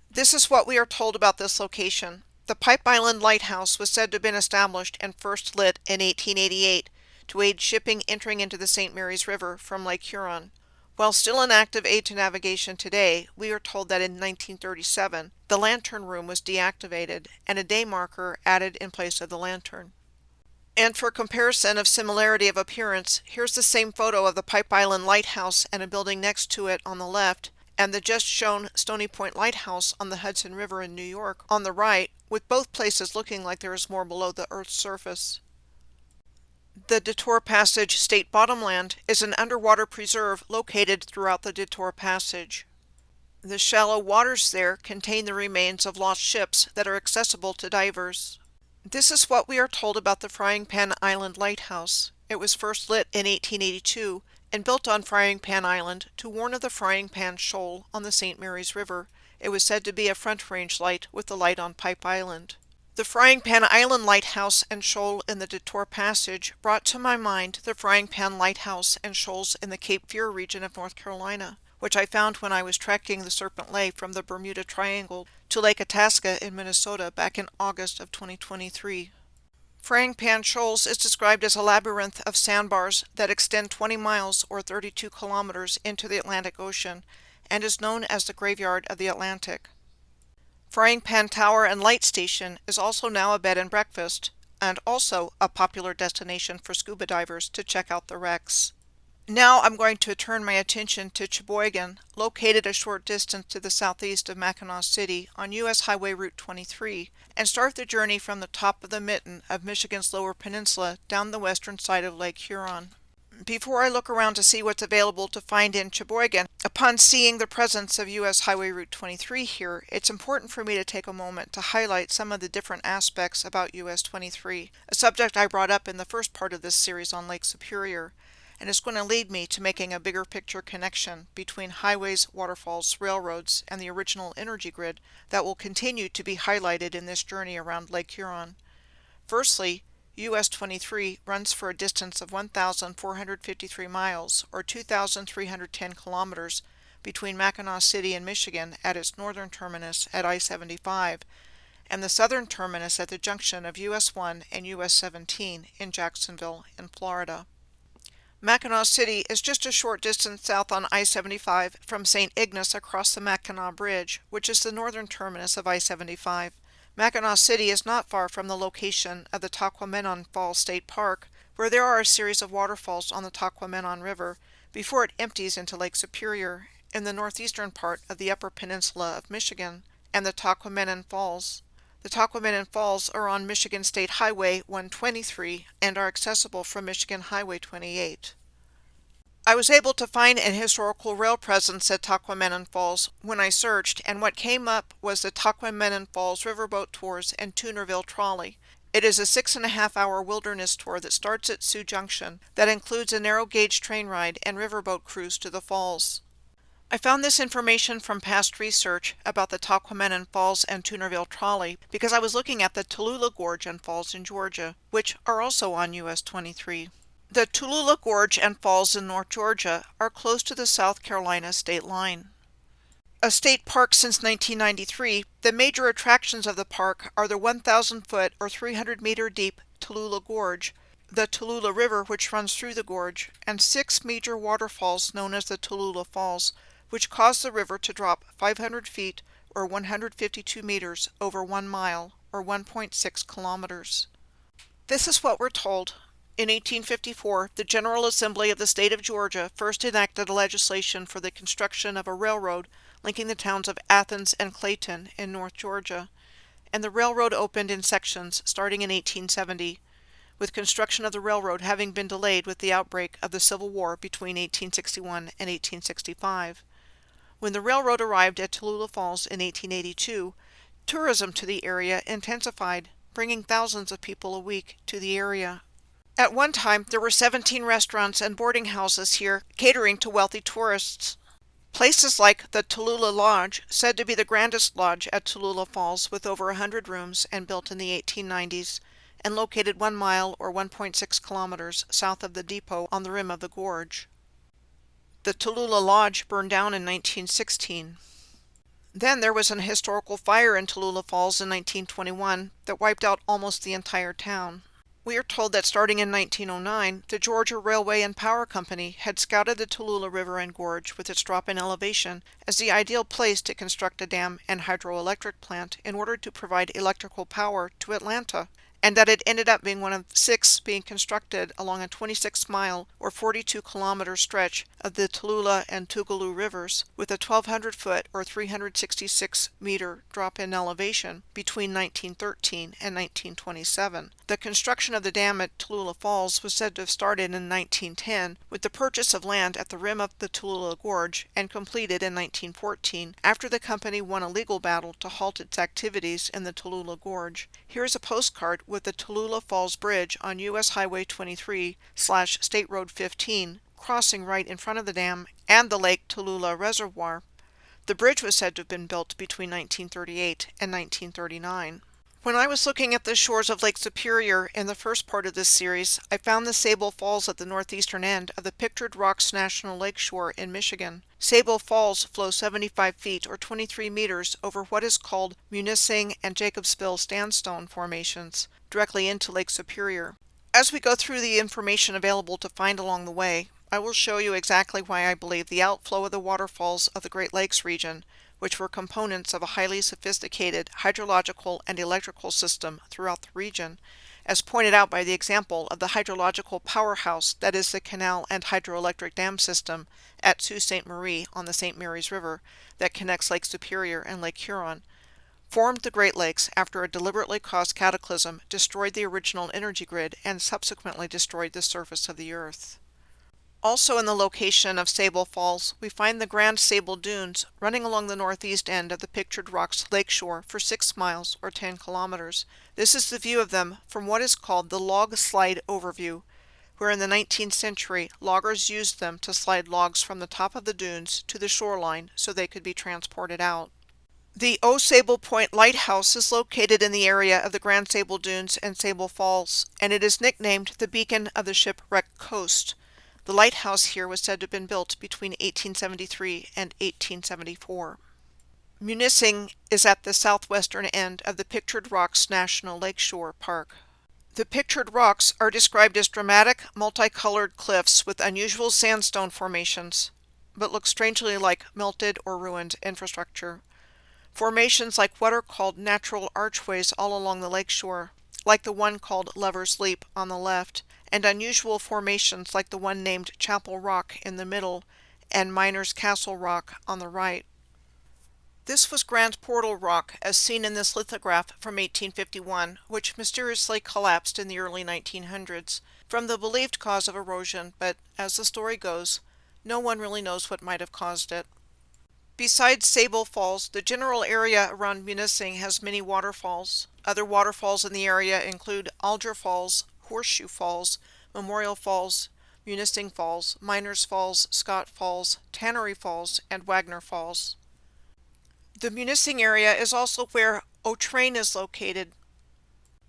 This is what we are told about this location. The Pipe Island Lighthouse was said to have been established and first lit in 1888 to aid shipping entering into the St. Mary's River from Lake Huron. While still an active aid to navigation today, we are told that in 1937, the lantern room was deactivated and a day marker added in place of the lantern. And for comparison of similarity of appearance, here's the same photo of the Pipe Island Lighthouse and a building next to it on the left, and the just shown Stony Point Lighthouse on the Hudson River in New York on the right, with both places looking like there is more below the Earth's surface. The Detour Passage State Bottomland is an underwater preserve located throughout the Detour Passage. The shallow waters there contain the remains of lost ships that are accessible to divers. This is what we are told about the Frying Pan Island Lighthouse. It was first lit in 1882 and built on Frying Pan Island to warn of the Frying Pan Shoal on the St. Mary's River. It was said to be a front-range light with the light on Pipe Island. The Frying Pan Island Lighthouse and Shoal in the Detour Passage brought to my mind the Frying Pan Lighthouse and Shoals in the Cape Fear region of North Carolina, which I found when I was trekking the Serpent Lake from the Bermuda Triangle to Lake Itasca in Minnesota back in August of 2023. Frying Pan Shoals is described as a labyrinth of sandbars that extend 20 miles or 32 kilometers into the Atlantic Ocean and is known as the Graveyard of the Atlantic. Frying Pan Tower and Light Station is also now a bed and breakfast, and also a popular destination for scuba divers to check out the wrecks. Now I'm going to turn my attention to Cheboygan, located a short distance to the southeast of Mackinac City on U.S. Highway Route 23, and start the journey from the top of the mitten of Michigan's Lower Peninsula down the western side of Lake Huron. Before I look around to see what's available to find in Cheboygan, upon seeing the presence of U.S. Highway Route 23 here, it's important for me to take a moment to highlight some of the different aspects about US 23, a subject I brought up in the first part of this series on Lake Superior, and it's going to lead me to making a bigger picture connection between highways, waterfalls, railroads, and the original energy grid that will continue to be highlighted in this journey around Lake Huron. Firstly, US 23 runs for a distance of 1,453 miles, or 2,310 kilometers, between Mackinac City and Michigan at its northern terminus at I-75, and the southern terminus at the junction of US 1 and US 17 in Jacksonville, in Florida. Mackinac City is just a short distance south on I-75 from St. Ignace across the Mackinac Bridge, which is the northern terminus of I-75. Mackinac City is not far from the location of the Taquamenon Falls State Park, where there are a series of waterfalls on the Taquamenon River before it empties into Lake Superior in the northeastern part of the Upper Peninsula of Michigan, and the Taquamenon Falls. The Taquamenon Falls are on Michigan State Highway 123 and are accessible from Michigan Highway 28. I was able to find an historical rail presence at Taquamenon Falls when I searched, and what came up was the Taquamenon Falls Riverboat Tours and Tunerville Trolley. It is a 6.5-hour wilderness tour that starts at Sioux Junction that includes a narrow gauge train ride and riverboat cruise to the falls. I found this information from past research about the Taquamenon Falls and Tunerville Trolley because I was looking at the Tallulah Gorge and Falls in Georgia, which are also on US 23. The Tallulah Gorge and Falls in North Georgia are close to the South Carolina state line. A state park since 1993, the major attractions of the park are the 1,000-foot or 300-meter deep Tallulah Gorge, the Tallulah River which runs through the gorge, and 6 major waterfalls known as the Tallulah Falls, which cause the river to drop 500 feet or 152 meters over 1 mile or 1.6 kilometers. This is what we're told. In 1854, the General Assembly of the state of Georgia first enacted legislation for the construction of a railroad linking the towns of Athens and Clayton in North Georgia, and the railroad opened in sections starting in 1870, with construction of the railroad having been delayed with the outbreak of the Civil War between 1861 and 1865. When the railroad arrived at Tallulah Falls in 1882, tourism to the area intensified, bringing thousands of people a week to the area. At one time, there were 17 restaurants and boarding houses here catering to wealthy tourists. Places like the Tallulah Lodge, said to be the grandest lodge at Tallulah Falls with over 100 rooms and built in the 1890s, and located 1 mile or 1.6 kilometers south of the depot on the rim of the gorge. The Tallulah Lodge burned down in 1916. Then there was an historical fire in Tallulah Falls in 1921 that wiped out almost the entire town. We are told that starting in 1909, the Georgia Railway and Power Company had scouted the Tallulah River and Gorge with its drop in elevation as the ideal place to construct a dam and hydroelectric plant in order to provide electrical power to Atlanta, and that it ended up being one of 6 being constructed along a 26-mile or 42-kilometer stretch of the Tallulah and Tougaloo rivers with a 1,200-foot or 366-meter drop in elevation between 1913 and 1927. The construction of the dam at Tallulah Falls was said to have started in 1910 with the purchase of land at the rim of the Tallulah Gorge and completed in 1914 after the company won a legal battle to halt its activities in the Tallulah Gorge. Here is a postcard with the Tallulah Falls Bridge on US Highway 23/State Road 15 crossing right in front of the dam and the Lake Tallulah Reservoir. The bridge was said to have been built between 1938 and 1939. When I was looking at the shores of Lake Superior in the first part of this series, I found the Sable Falls at the northeastern end of the Pictured Rocks National Lakeshore in Michigan. Sable Falls flow 75 feet or 23 meters over what is called Munising and Jacobsville Sandstone formations, directly into Lake Superior. As we go through the information available to find along the way, I will show you exactly why I believe the outflow of the waterfalls of the Great Lakes region, which were components of a highly sophisticated hydrological and electrical system throughout the region, as pointed out by the example of the hydrological powerhouse that is the canal and hydroelectric dam system at Sault Ste. Marie on the St. Mary's River that connects Lake Superior and Lake Huron, formed the Great Lakes after a deliberately caused cataclysm destroyed the original energy grid and subsequently destroyed the surface of the Earth. Also in the location of Sable Falls, we find the Grand Sable Dunes running along the northeast end of the Pictured Rocks lakeshore for 6 miles or 10 kilometers. This is the view of them from what is called the log slide overview, where in the 19th century loggers used them to slide logs from the top of the dunes to the shoreline so they could be transported out. The Sable Point lighthouse is located in the area of the Grand Sable Dunes and Sable Falls, and it is nicknamed the Beacon of the Shipwrecked Coast. The lighthouse here was said to have been built between 1873 and 1874. Munising is at the southwestern end of the Pictured Rocks National Lakeshore Park. The Pictured Rocks are described as dramatic, multicolored cliffs with unusual sandstone formations, but look strangely like melted or ruined infrastructure. Formations like what are called natural archways all along the lakeshore, like the one called Lover's Leap on the left, and unusual formations like the one named Chapel Rock in the middle and Miner's Castle Rock on the right. This was Grand Portal Rock as seen in this lithograph from 1851, which mysteriously collapsed in the early 1900s from the believed cause of erosion, but as the story goes, no one really knows what might have caused it. Besides Sable Falls, the general area around Munising has many waterfalls. Other waterfalls in the area include Alger Falls, Horseshoe Falls, Memorial Falls, Munising Falls, Miners Falls, Scott Falls, Tannery Falls, and Wagner Falls. The Munising area is also where O'Train is located.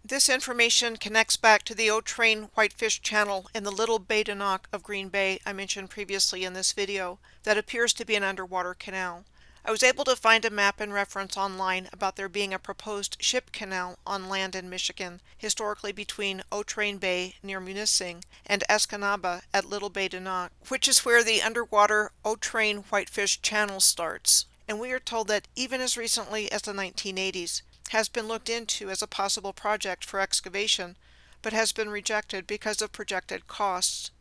This information connects back to the O'Train Whitefish Channel in the Little Bay de Noc of Green Bay I mentioned previously in this video that appears to be an underwater canal. I was able to find a map and reference online about there being a proposed ship canal on land in Michigan, historically between O'Train Bay near Munising and Escanaba at Little Bay de Noc, which is where the underwater O'Train Whitefish Channel starts. And we are told that even as recently as the 1980s, has been looked into as a possible project for excavation, but has been rejected because of projected costs.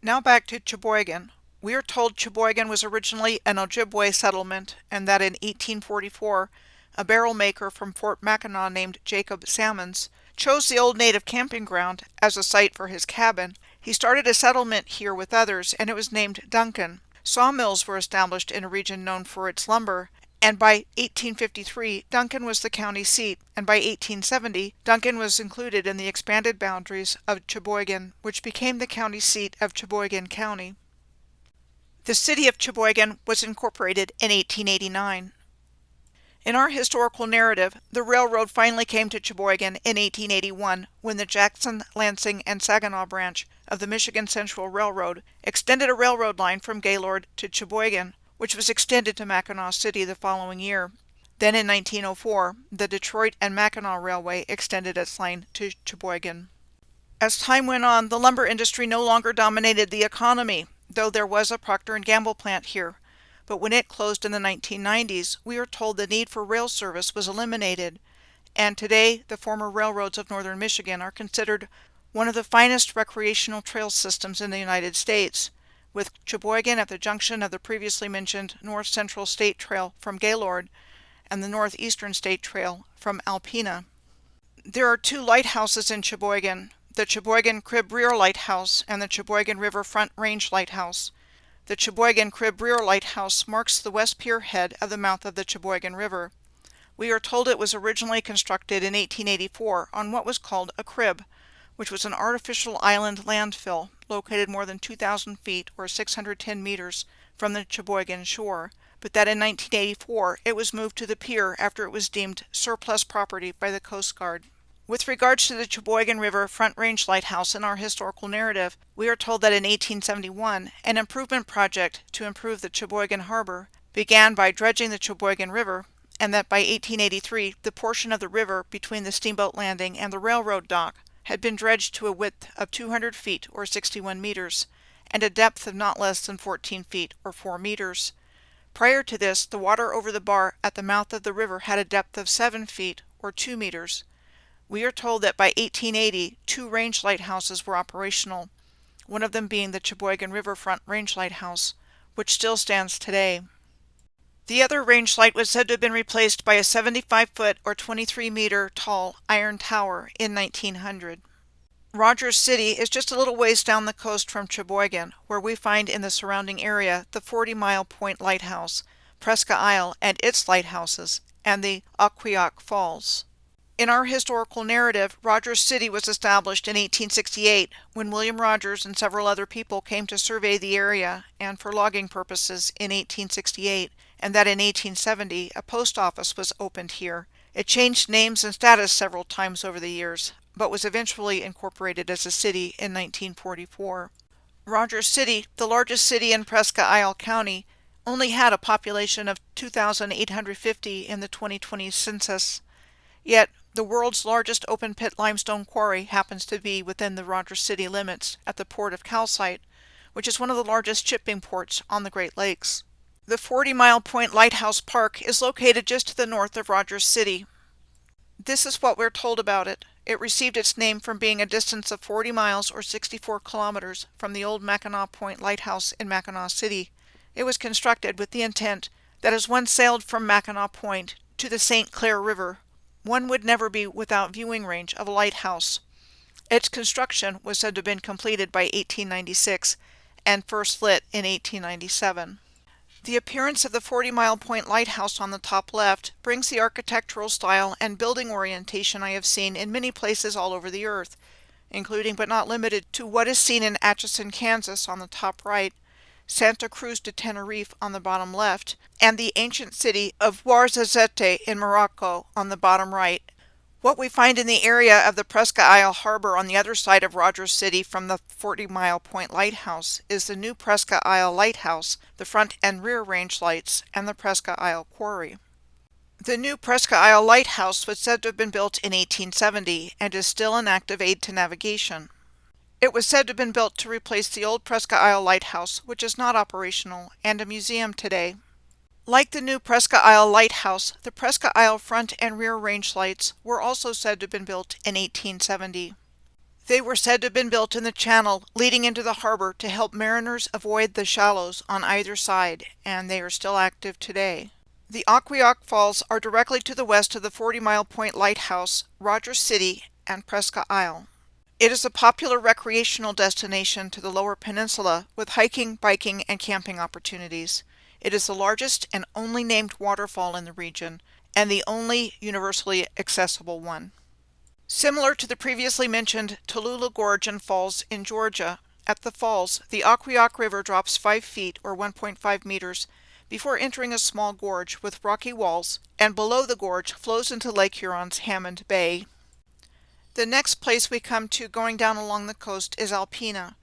Now back to Cheboygan. We are told Cheboygan was originally an Ojibwe settlement, and that in 1844, a barrel maker from Fort Mackinac named Jacob Salmons chose the old native camping ground as a site for his cabin. He started a settlement here with others, and it was named Duncan. Sawmills were established in a region known for its lumber, and by 1853, Duncan was the county seat, and by 1870, Duncan was included in the expanded boundaries of Cheboygan, which became the county seat of Cheboygan County. The city of Cheboygan was incorporated in 1889. In our historical narrative, the railroad finally came to Cheboygan in 1881 when the Jackson, Lansing, and Saginaw branch of the Michigan Central Railroad extended a railroad line from Gaylord to Cheboygan, which was extended to Mackinac City the following year. Then in 1904, the Detroit and Mackinac Railway extended its line to Cheboygan. As time went on, the lumber industry no longer dominated the economy, though there was a Procter & Gamble plant here. But when it closed in the 1990s, we are told the need for rail service was eliminated, and today the former railroads of northern Michigan are considered one of the finest recreational trail systems in the United States, with Cheboygan at the junction of the previously mentioned North Central State Trail from Gaylord and the Northeastern State Trail from Alpena. There are 2 lighthouses in Cheboygan, the Cheboygan Crib Rear Lighthouse and the Cheboygan River Front Range Lighthouse. The Cheboygan Crib Rear Lighthouse marks the west pier head of the mouth of the Cheboygan River. We are told it was originally constructed in 1884 on what was called a crib, which was an artificial island landfill located more than 2,000 feet or 610 meters from the Cheboygan shore, but that in 1984 it was moved to the pier after it was deemed surplus property by the Coast Guard. With regards to the Cheboygan River Front Range Lighthouse in our historical narrative, we are told that in 1871, an improvement project to improve the Cheboygan Harbor began by dredging the Cheboygan River, and that by 1883, the portion of the river between the steamboat landing and the railroad dock had been dredged to a width of 200 feet or 61 meters, and a depth of not less than 14 feet or 4 meters. Prior to this, the water over the bar at the mouth of the river had a depth of 7 feet or 2 meters. We are told that by 1880, two range lighthouses were operational, one of them being the Cheboygan Riverfront Range Lighthouse, which still stands today. The other range light was said to have been replaced by a 75-foot or 23-meter tall iron tower in 1900. Rogers City is just a little ways down the coast from Cheboygan, where we find in the surrounding area the 40-Mile Point Lighthouse, Presque Isle and its lighthouses, and the Ocquioc Falls. In our historical narrative, Rogers City was established in 1868 when William Rogers and several other people came to survey the area and for logging purposes in 1868, and that in 1870 a post office was opened here. It changed names and status several times over the years, but was eventually incorporated as a city in 1944. Rogers City, the largest city in Presque Isle County, only had a population of 2,850 in the 2020 census. Yet, the world's largest open-pit limestone quarry happens to be within the Rogers City limits at the port of Calcite, which is one of the largest shipping ports on the Great Lakes. The 40-Mile Point Lighthouse Park is located just to the north of Rogers City. This is what we're told about it. It received its name from being a distance of 40 miles or 64 kilometers from the old Mackinac Point Lighthouse in Mackinac City. It was constructed with the intent that as one sailed from Mackinac Point to the St. Clair River, one would never be without viewing range of a lighthouse. Its construction was said to have been completed by 1896 and first lit in 1897. The appearance of the 40-Mile Point Lighthouse on the top left brings the architectural style and building orientation I have seen in many places all over the earth, including but not limited to what is seen in Atchison, Kansas on the top right, Santa Cruz de Tenerife on the bottom left, and the ancient city of Ouarzazate in Morocco on the bottom right. What we find in the area of the Presque Isle Harbor on the other side of Rogers City from the 40-Mile Point Lighthouse is the new Presque Isle Lighthouse, the front and rear range lights, and the Presque Isle Quarry. The new Presque Isle Lighthouse was said to have been built in 1870 and is still an active aid to navigation. It was said to have been built to replace the old Presque Isle Lighthouse, which is not operational, and a museum today. Like the new Presque Isle Lighthouse, the Presque Isle front and rear range lights were also said to have been built in 1870. They were said to have been built in the channel leading into the harbor to help mariners avoid the shallows on either side, and they are still active today. The Ocquioc Falls are directly to the west of the 40-Mile Point Lighthouse, Rogers City, and Presque Isle. It is a popular recreational destination to the Lower Peninsula with hiking, biking, and camping opportunities. It is the largest and only named waterfall in the region, and the only universally accessible one. Similar to the previously mentioned Tallulah Gorge and Falls in Georgia, at the falls, the Ocquioc River drops 5 feet or 1.5 meters before entering a small gorge with rocky walls, and below the gorge flows into Lake Huron's Hammond Bay. The next place we come to going down along the coast is Alpena.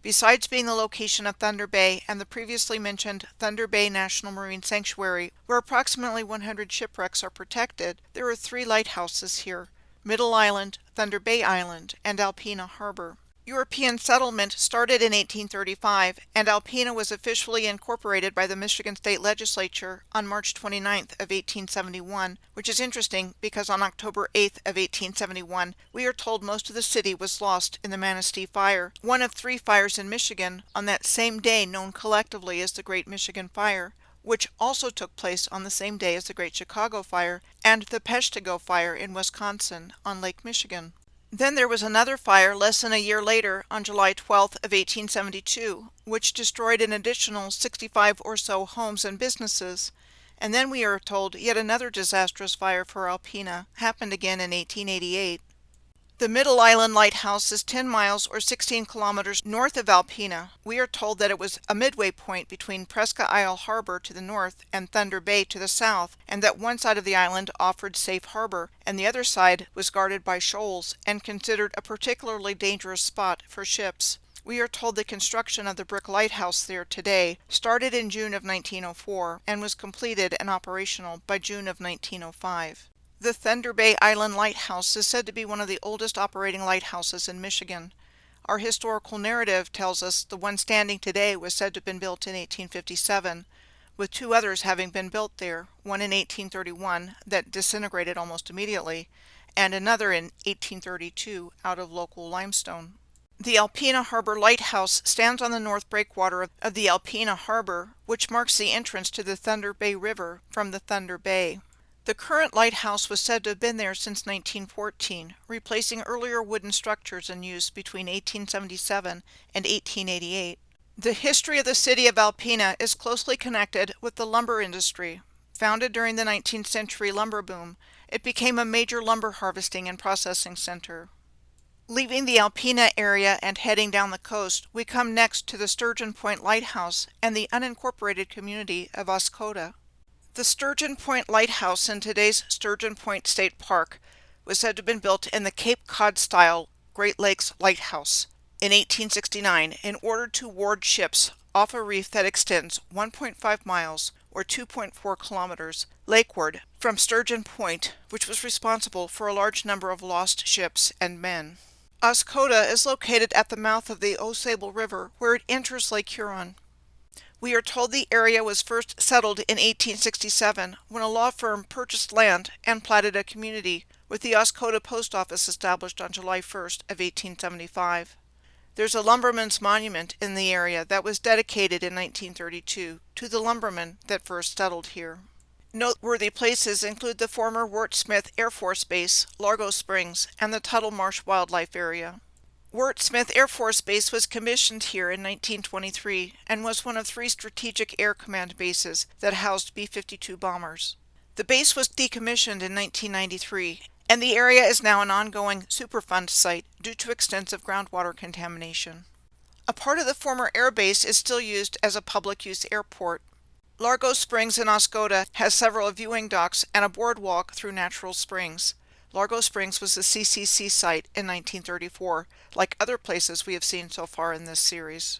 Besides being the location of Thunder Bay and the previously mentioned Thunder Bay National Marine Sanctuary, where approximately 100 shipwrecks are protected, there are 3 lighthouses here: Middle Island, Thunder Bay Island, and Alpena Harbor. European settlement started in 1835, and Alpena was officially incorporated by the Michigan State Legislature on March 29th of 1871, which is interesting because on October 8th of 1871, we are told most of the city was lost in the Manistee Fire, one of 3 fires in Michigan on that same day known collectively as the Great Michigan Fire, which also took place on the same day as the Great Chicago Fire and the Peshtigo Fire in Wisconsin on Lake Michigan. Then there was another fire less than a year later on July 12th of 1872, which destroyed an additional 65 or so homes and businesses. And then we are told yet another disastrous fire for Alpena happened again in 1888. The Middle Island Lighthouse is 10 miles or 16 kilometers north of Alpena. We are told that it was a midway point between Presque Isle Harbor to the north and Thunder Bay to the south, and that one side of the island offered safe harbor, and the other side was guarded by shoals and considered a particularly dangerous spot for ships. We are told the construction of the brick lighthouse there today started in June of 1904 and was completed and operational by June of 1905. The Thunder Bay Island Lighthouse is said to be one of the oldest operating lighthouses in Michigan. Our historical narrative tells us the one standing today was said to have been built in 1857, with two others having been built there, one in 1831 that disintegrated almost immediately, and another in 1832 out of local limestone. The Alpena Harbor Lighthouse stands on the north breakwater of the Alpena Harbor, which marks the entrance to the Thunder Bay River from the Thunder Bay. The current lighthouse was said to have been there since 1914, replacing earlier wooden structures in use between 1877 and 1888. The history of the city of Alpena is closely connected with the lumber industry. Founded during the 19th century lumber boom, it became a major lumber harvesting and processing center. Leaving the Alpena area and heading down the coast, we come next to the Sturgeon Point Lighthouse and the unincorporated community of Oscoda. The Sturgeon Point Lighthouse in today's Sturgeon Point State Park was said to have been built in the Cape Cod-style Great Lakes Lighthouse in 1869 in order to ward ships off a reef that extends 1.5 miles or 2.4 kilometers lakeward from Sturgeon Point, which was responsible for a large number of lost ships and men. Oscoda is located at the mouth of the Osable River, where it enters Lake Huron. We are told the area was first settled in 1867 when a law firm purchased land and platted a community, with the Oscoda Post Office established on July 1st of 1875. There's a lumberman's monument in the area that was dedicated in 1932 to the lumbermen that first settled here. Noteworthy places include the former Wirt Smith Air Force Base, Largo Springs, and the Tuttle Marsh Wildlife Area. Wirt Smith Air Force Base was commissioned here in 1923 and was one of 3 strategic air command bases that housed B-52 bombers. The base was decommissioned in 1993, and the area is now an ongoing Superfund site due to extensive groundwater contamination. A part of the former air base is still used as a public-use airport. Largo Springs in Oscoda has several viewing docks and a boardwalk through natural springs. Largo Springs was the CCC site in 1934, like other places we have seen so far in this series.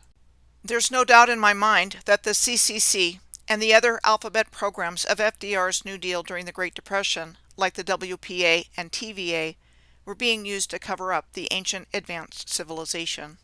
There's no doubt in my mind that the CCC and the other alphabet programs of FDR's New Deal during the Great Depression, like the WPA and TVA, were being used to cover up the ancient advanced civilization.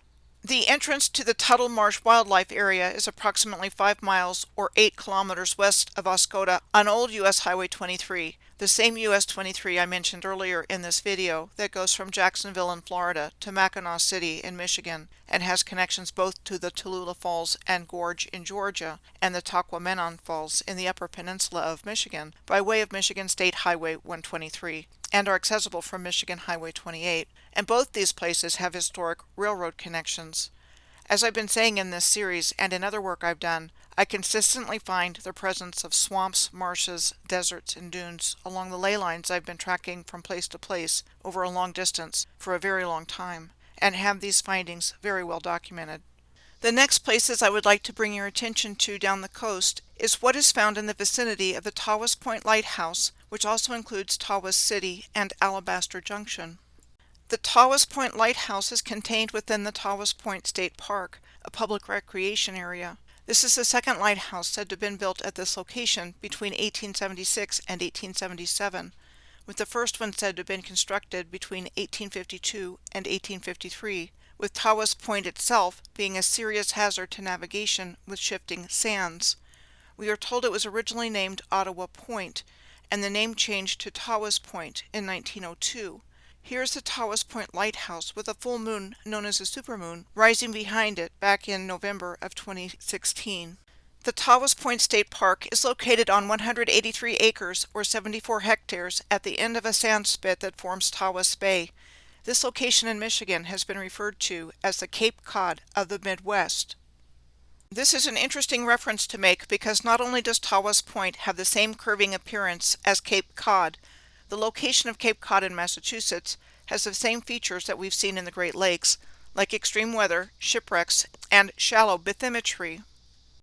The entrance to the Tuttle Marsh Wildlife Area is approximately 5 miles or 8 kilometers west of Oscoda on Old US Highway 23, the same US 23 I mentioned earlier in this video that goes from Jacksonville in Florida to Mackinac City in Michigan and has connections both to the Tallulah Falls and Gorge in Georgia and the Tahquamenon Falls in the Upper Peninsula of Michigan by way of Michigan State Highway 123 and are accessible from Michigan Highway 28, and both these places have historic railroad connections. As I've been saying in this series and in other work I've done, I consistently find the presence of swamps, marshes, deserts, and dunes along the ley lines I've been tracking from place to place over a long distance for a very long time, and have these findings very well documented. The next places I would like to bring your attention to down the coast is what is found in the vicinity of the Tawas Point Lighthouse, which also includes Tawas City and Alabaster Junction. The Tawas Point Lighthouse is contained within the Tawas Point State Park, a public recreation area. This is the second lighthouse said to have been built at this location between 1876 and 1877, with the first one said to have been constructed between 1852 and 1853, with Tawas Point itself being a serious hazard to navigation with shifting sands. We are told it was originally named Ottawa Point, and the name changed to Tawas Point in 1902. Here's the Tawas Point Lighthouse with a full moon known as a supermoon rising behind it back in November of 2016. The Tawas Point State Park is located on 183 acres or 74 hectares at the end of a sand spit that forms Tawas Bay. This location in Michigan has been referred to as the Cape Cod of the Midwest. This is an interesting reference to make because not only does Tawas Point have the same curving appearance as Cape Cod, the location of Cape Cod in Massachusetts has the same features that we've seen in the Great Lakes, like extreme weather, shipwrecks, and shallow bathymetry,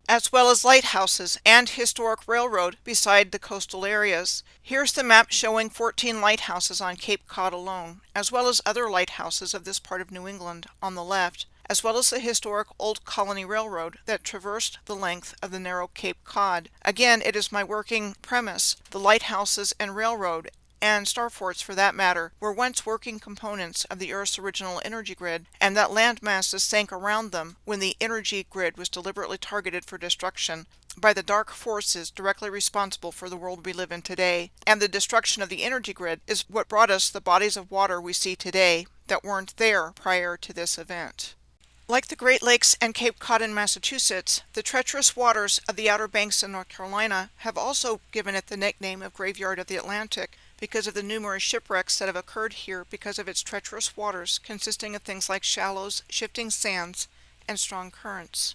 as well as lighthouses and historic railroad beside the coastal areas. Here's the map showing 14 lighthouses on Cape Cod alone, as well as other lighthouses of this part of New England on the left, as well as the historic Old Colony Railroad that traversed the length of the narrow Cape Cod. Again, it is my working premise. The lighthouses and railroad and star forts for that matter, were once working components of the Earth's original energy grid, and that land masses sank around them when the energy grid was deliberately targeted for destruction by the dark forces directly responsible for the world we live in today. And the destruction of the energy grid is what brought us the bodies of water we see today that weren't there prior to this event. Like the Great Lakes and Cape Cod in Massachusetts, the treacherous waters of the Outer Banks in North Carolina have also given it the nickname of Graveyard of the Atlantic because of the numerous shipwrecks that have occurred here because of its treacherous waters consisting of things like shallows, shifting sands, and strong currents.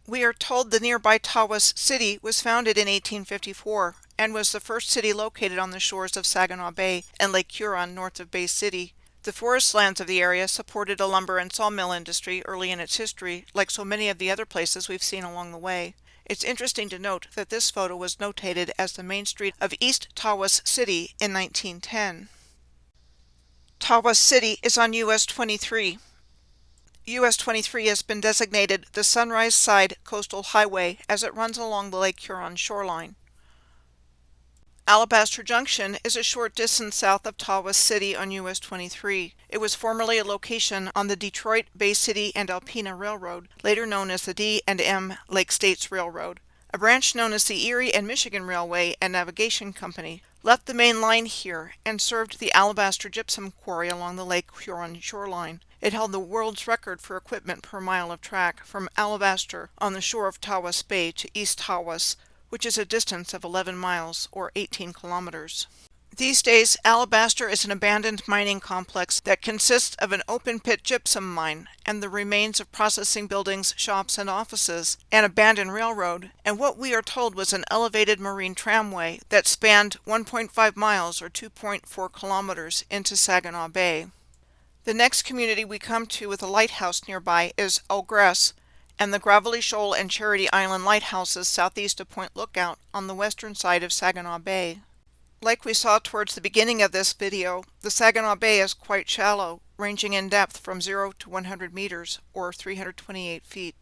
We are told the nearby Tawas city was founded in 1854 and was the first city located on the shores of Saginaw Bay and Lake Huron north of Bay City. The forest lands of the area supported a lumber and sawmill industry early in its history, like so many of the other places we've seen along the way. It's interesting to note that this photo was notated as the main street of East Tawas City in 1910. Tawas City is on US 23. US 23 has been designated the Sunrise Side Coastal Highway as it runs along the Lake Huron shoreline. Alabaster Junction is a short distance south of Tawas City on US 23. It was formerly a location on the Detroit, Bay City, and Alpena Railroad, later known as the D&M Lake States Railroad. A branch known as the Erie and Michigan Railway and Navigation Company left the main line here and served the Alabaster Gypsum Quarry along the Lake Huron shoreline. It held the world's record for equipment per mile of track from Alabaster on the shore of Tawas Bay to East Tawas, which is a distance of 11 miles or 18 kilometers. These days, Alabaster is an abandoned mining complex that consists of an open-pit gypsum mine and the remains of processing buildings, shops, and offices, an abandoned railroad, and what we are told was an elevated marine tramway that spanned 1.5 miles or 2.4 kilometers into Saginaw Bay. The next community we come to with a lighthouse nearby is Ignace, and the Gravelly Shoal and Charity Island lighthouses southeast of Point Lookout on the western side of Saginaw Bay. Like we saw towards the beginning of this video, the Saginaw Bay is quite shallow, ranging in depth from 0 to 100 meters, or 328 feet.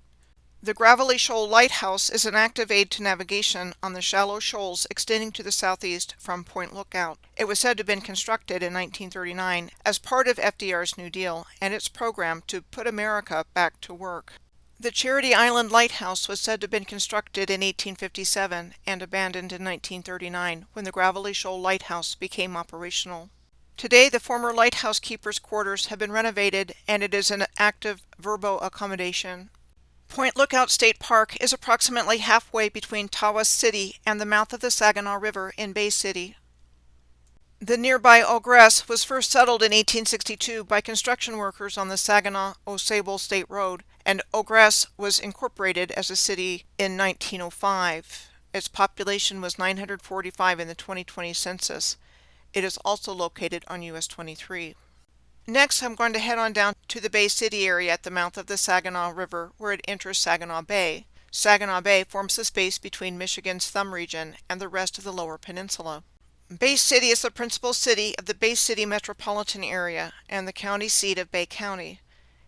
The Gravelly Shoal Lighthouse is an active aid to navigation on the shallow shoals extending to the southeast from Point Lookout. It was said to have been constructed in 1939 as part of FDR's New Deal and its program to put America back to work. The Charity Island Lighthouse was said to have been constructed in 1857 and abandoned in 1939 when the Gravelly Shoal Lighthouse became operational. Today, the former lighthouse keeper's quarters have been renovated and it is an active verbo accommodation. Point Lookout State Park is approximately halfway between Tawas City and the mouth of the Saginaw River in Bay City. The nearby Ignace was first settled in 1862 by construction workers on the Saginaw-Au State Road, and Ignace was incorporated as a city in 1905. Its population was 945 in the 2020 census. It is also located on US 23. Next, I'm going to head on down to the Bay City area at the mouth of the Saginaw River where it enters Saginaw Bay. Saginaw Bay forms the space between Michigan's Thumb region and the rest of the Lower Peninsula. Bay City is the principal city of the Bay City metropolitan area and the county seat of Bay County.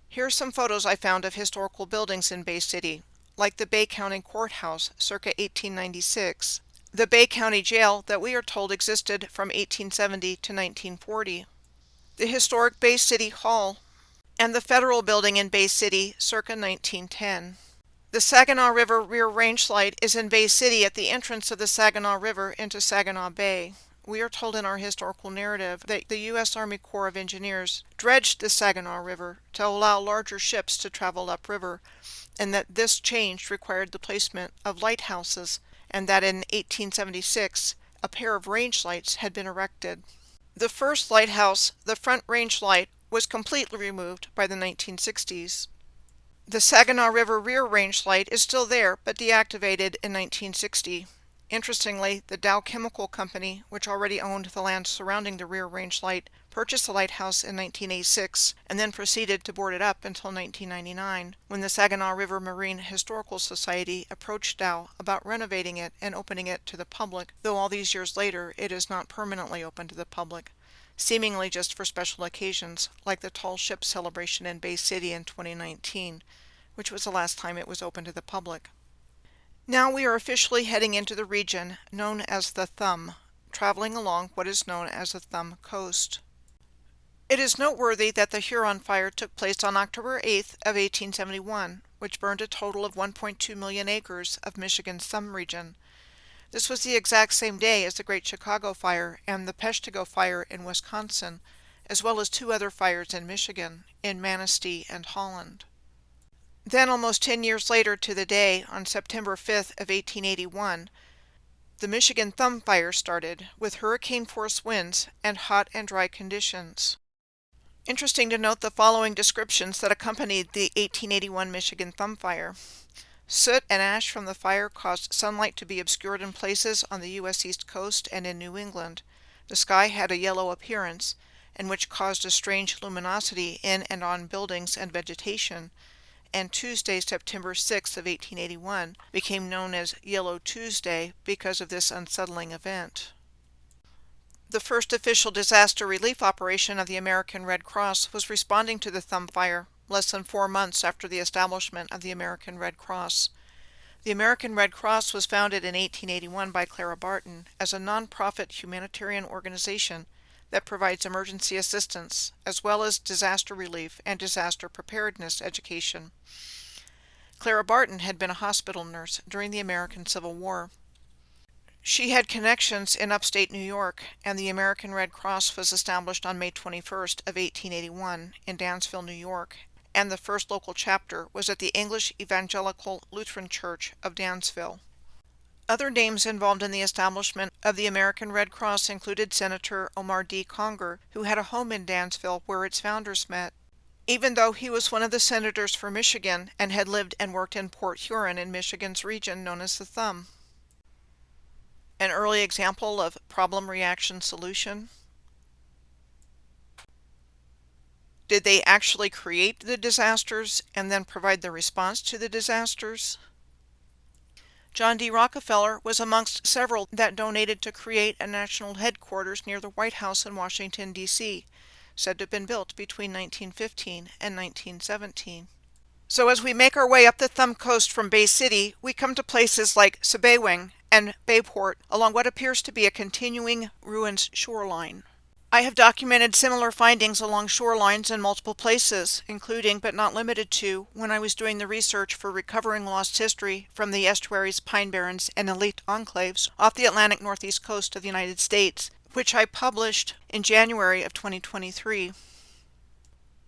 Here are some photos I found of historical buildings in Bay City, like the Bay County Courthouse circa 1896, the Bay County Jail that we are told existed from 1870 to 1940, the historic Bay City Hall, and the Federal Building in Bay City circa 1910. The Saginaw River Rear Range Light is in Bay City at the entrance of the Saginaw River into Saginaw Bay. We are told in our historical narrative that the U.S. Army Corps of Engineers dredged the Saginaw River to allow larger ships to travel upriver, and that this change required the placement of lighthouses, and that in 1876 a pair of range lights had been erected. The first lighthouse, the Front Range Light, was completely removed by the 1960s. The Saginaw River Rear Range Light is still there, but deactivated in 1960. Interestingly, the Dow Chemical Company, which already owned the land surrounding the Rear Range Light, purchased the lighthouse in 1986 and then proceeded to board it up until 1999, when the Saginaw River Marine Historical Society approached Dow about renovating it and opening it to the public, though all these years later it is not permanently open to the public, seemingly just for special occasions, like the Tall Ship celebration in Bay City in 2019, which was the last time it was open to the public. Now we are officially heading into the region known as the Thumb, traveling along what is known as the Thumb Coast. It is noteworthy that the Huron fire took place on October 8th of 1871, which burned a total of 1.2 million acres of Michigan's Thumb region. This was the exact same day as the Great Chicago Fire and the Peshtigo Fire in Wisconsin, as well as two other fires in Michigan, in Manistee and Holland. Then, almost 10 years later to the day, on September 5th of 1881, the Michigan Thumb Fire started, with hurricane-force winds and hot and dry conditions. Interesting to note the following descriptions that accompanied the 1881 Michigan Thumb Fire. Soot and ash from the fire caused sunlight to be obscured in places on the U.S. East Coast and in New England. The sky had a yellow appearance, and which caused a strange luminosity in and on buildings and vegetation, and Tuesday, September 6th of 1881, became known as Yellow Tuesday because of this unsettling event. The first official disaster relief operation of the American Red Cross was responding to the Thumb Fire, less than 4 months after the establishment of the American Red Cross. The American Red Cross was founded in 1881 by Clara Barton as a non-profit humanitarian organization that provides emergency assistance, as well as disaster relief and disaster preparedness education. Clara Barton had been a hospital nurse during the American Civil War. She had connections in upstate New York, and the American Red Cross was established on May 21st of 1881 in Dansville, New York, and the first local chapter was at the English Evangelical Lutheran Church of Dansville. Other names involved in the establishment of the American Red Cross included Senator Omar D. Conger, who had a home in Dansville where its founders met. Even though he was one of the senators for Michigan and had lived and worked in Port Huron in Michigan's region known as the Thumb. An early example of problem-reaction solution. Did they actually create the disasters and then provide the response to the disasters? John D. Rockefeller was amongst several that donated to create a national headquarters near the White House in Washington, D.C., said to have been built between 1915 and 1917. So as we make our way up the Thumb Coast from Bay City, we come to places like Cheboygan and Bayport along what appears to be a continuing ruins shoreline. I have documented similar findings along shorelines in multiple places, including but not limited to when I was doing the research for recovering lost history from the estuaries, pine barrens, and elite enclaves off the Atlantic northeast coast of the United States, which I published in January of 2023.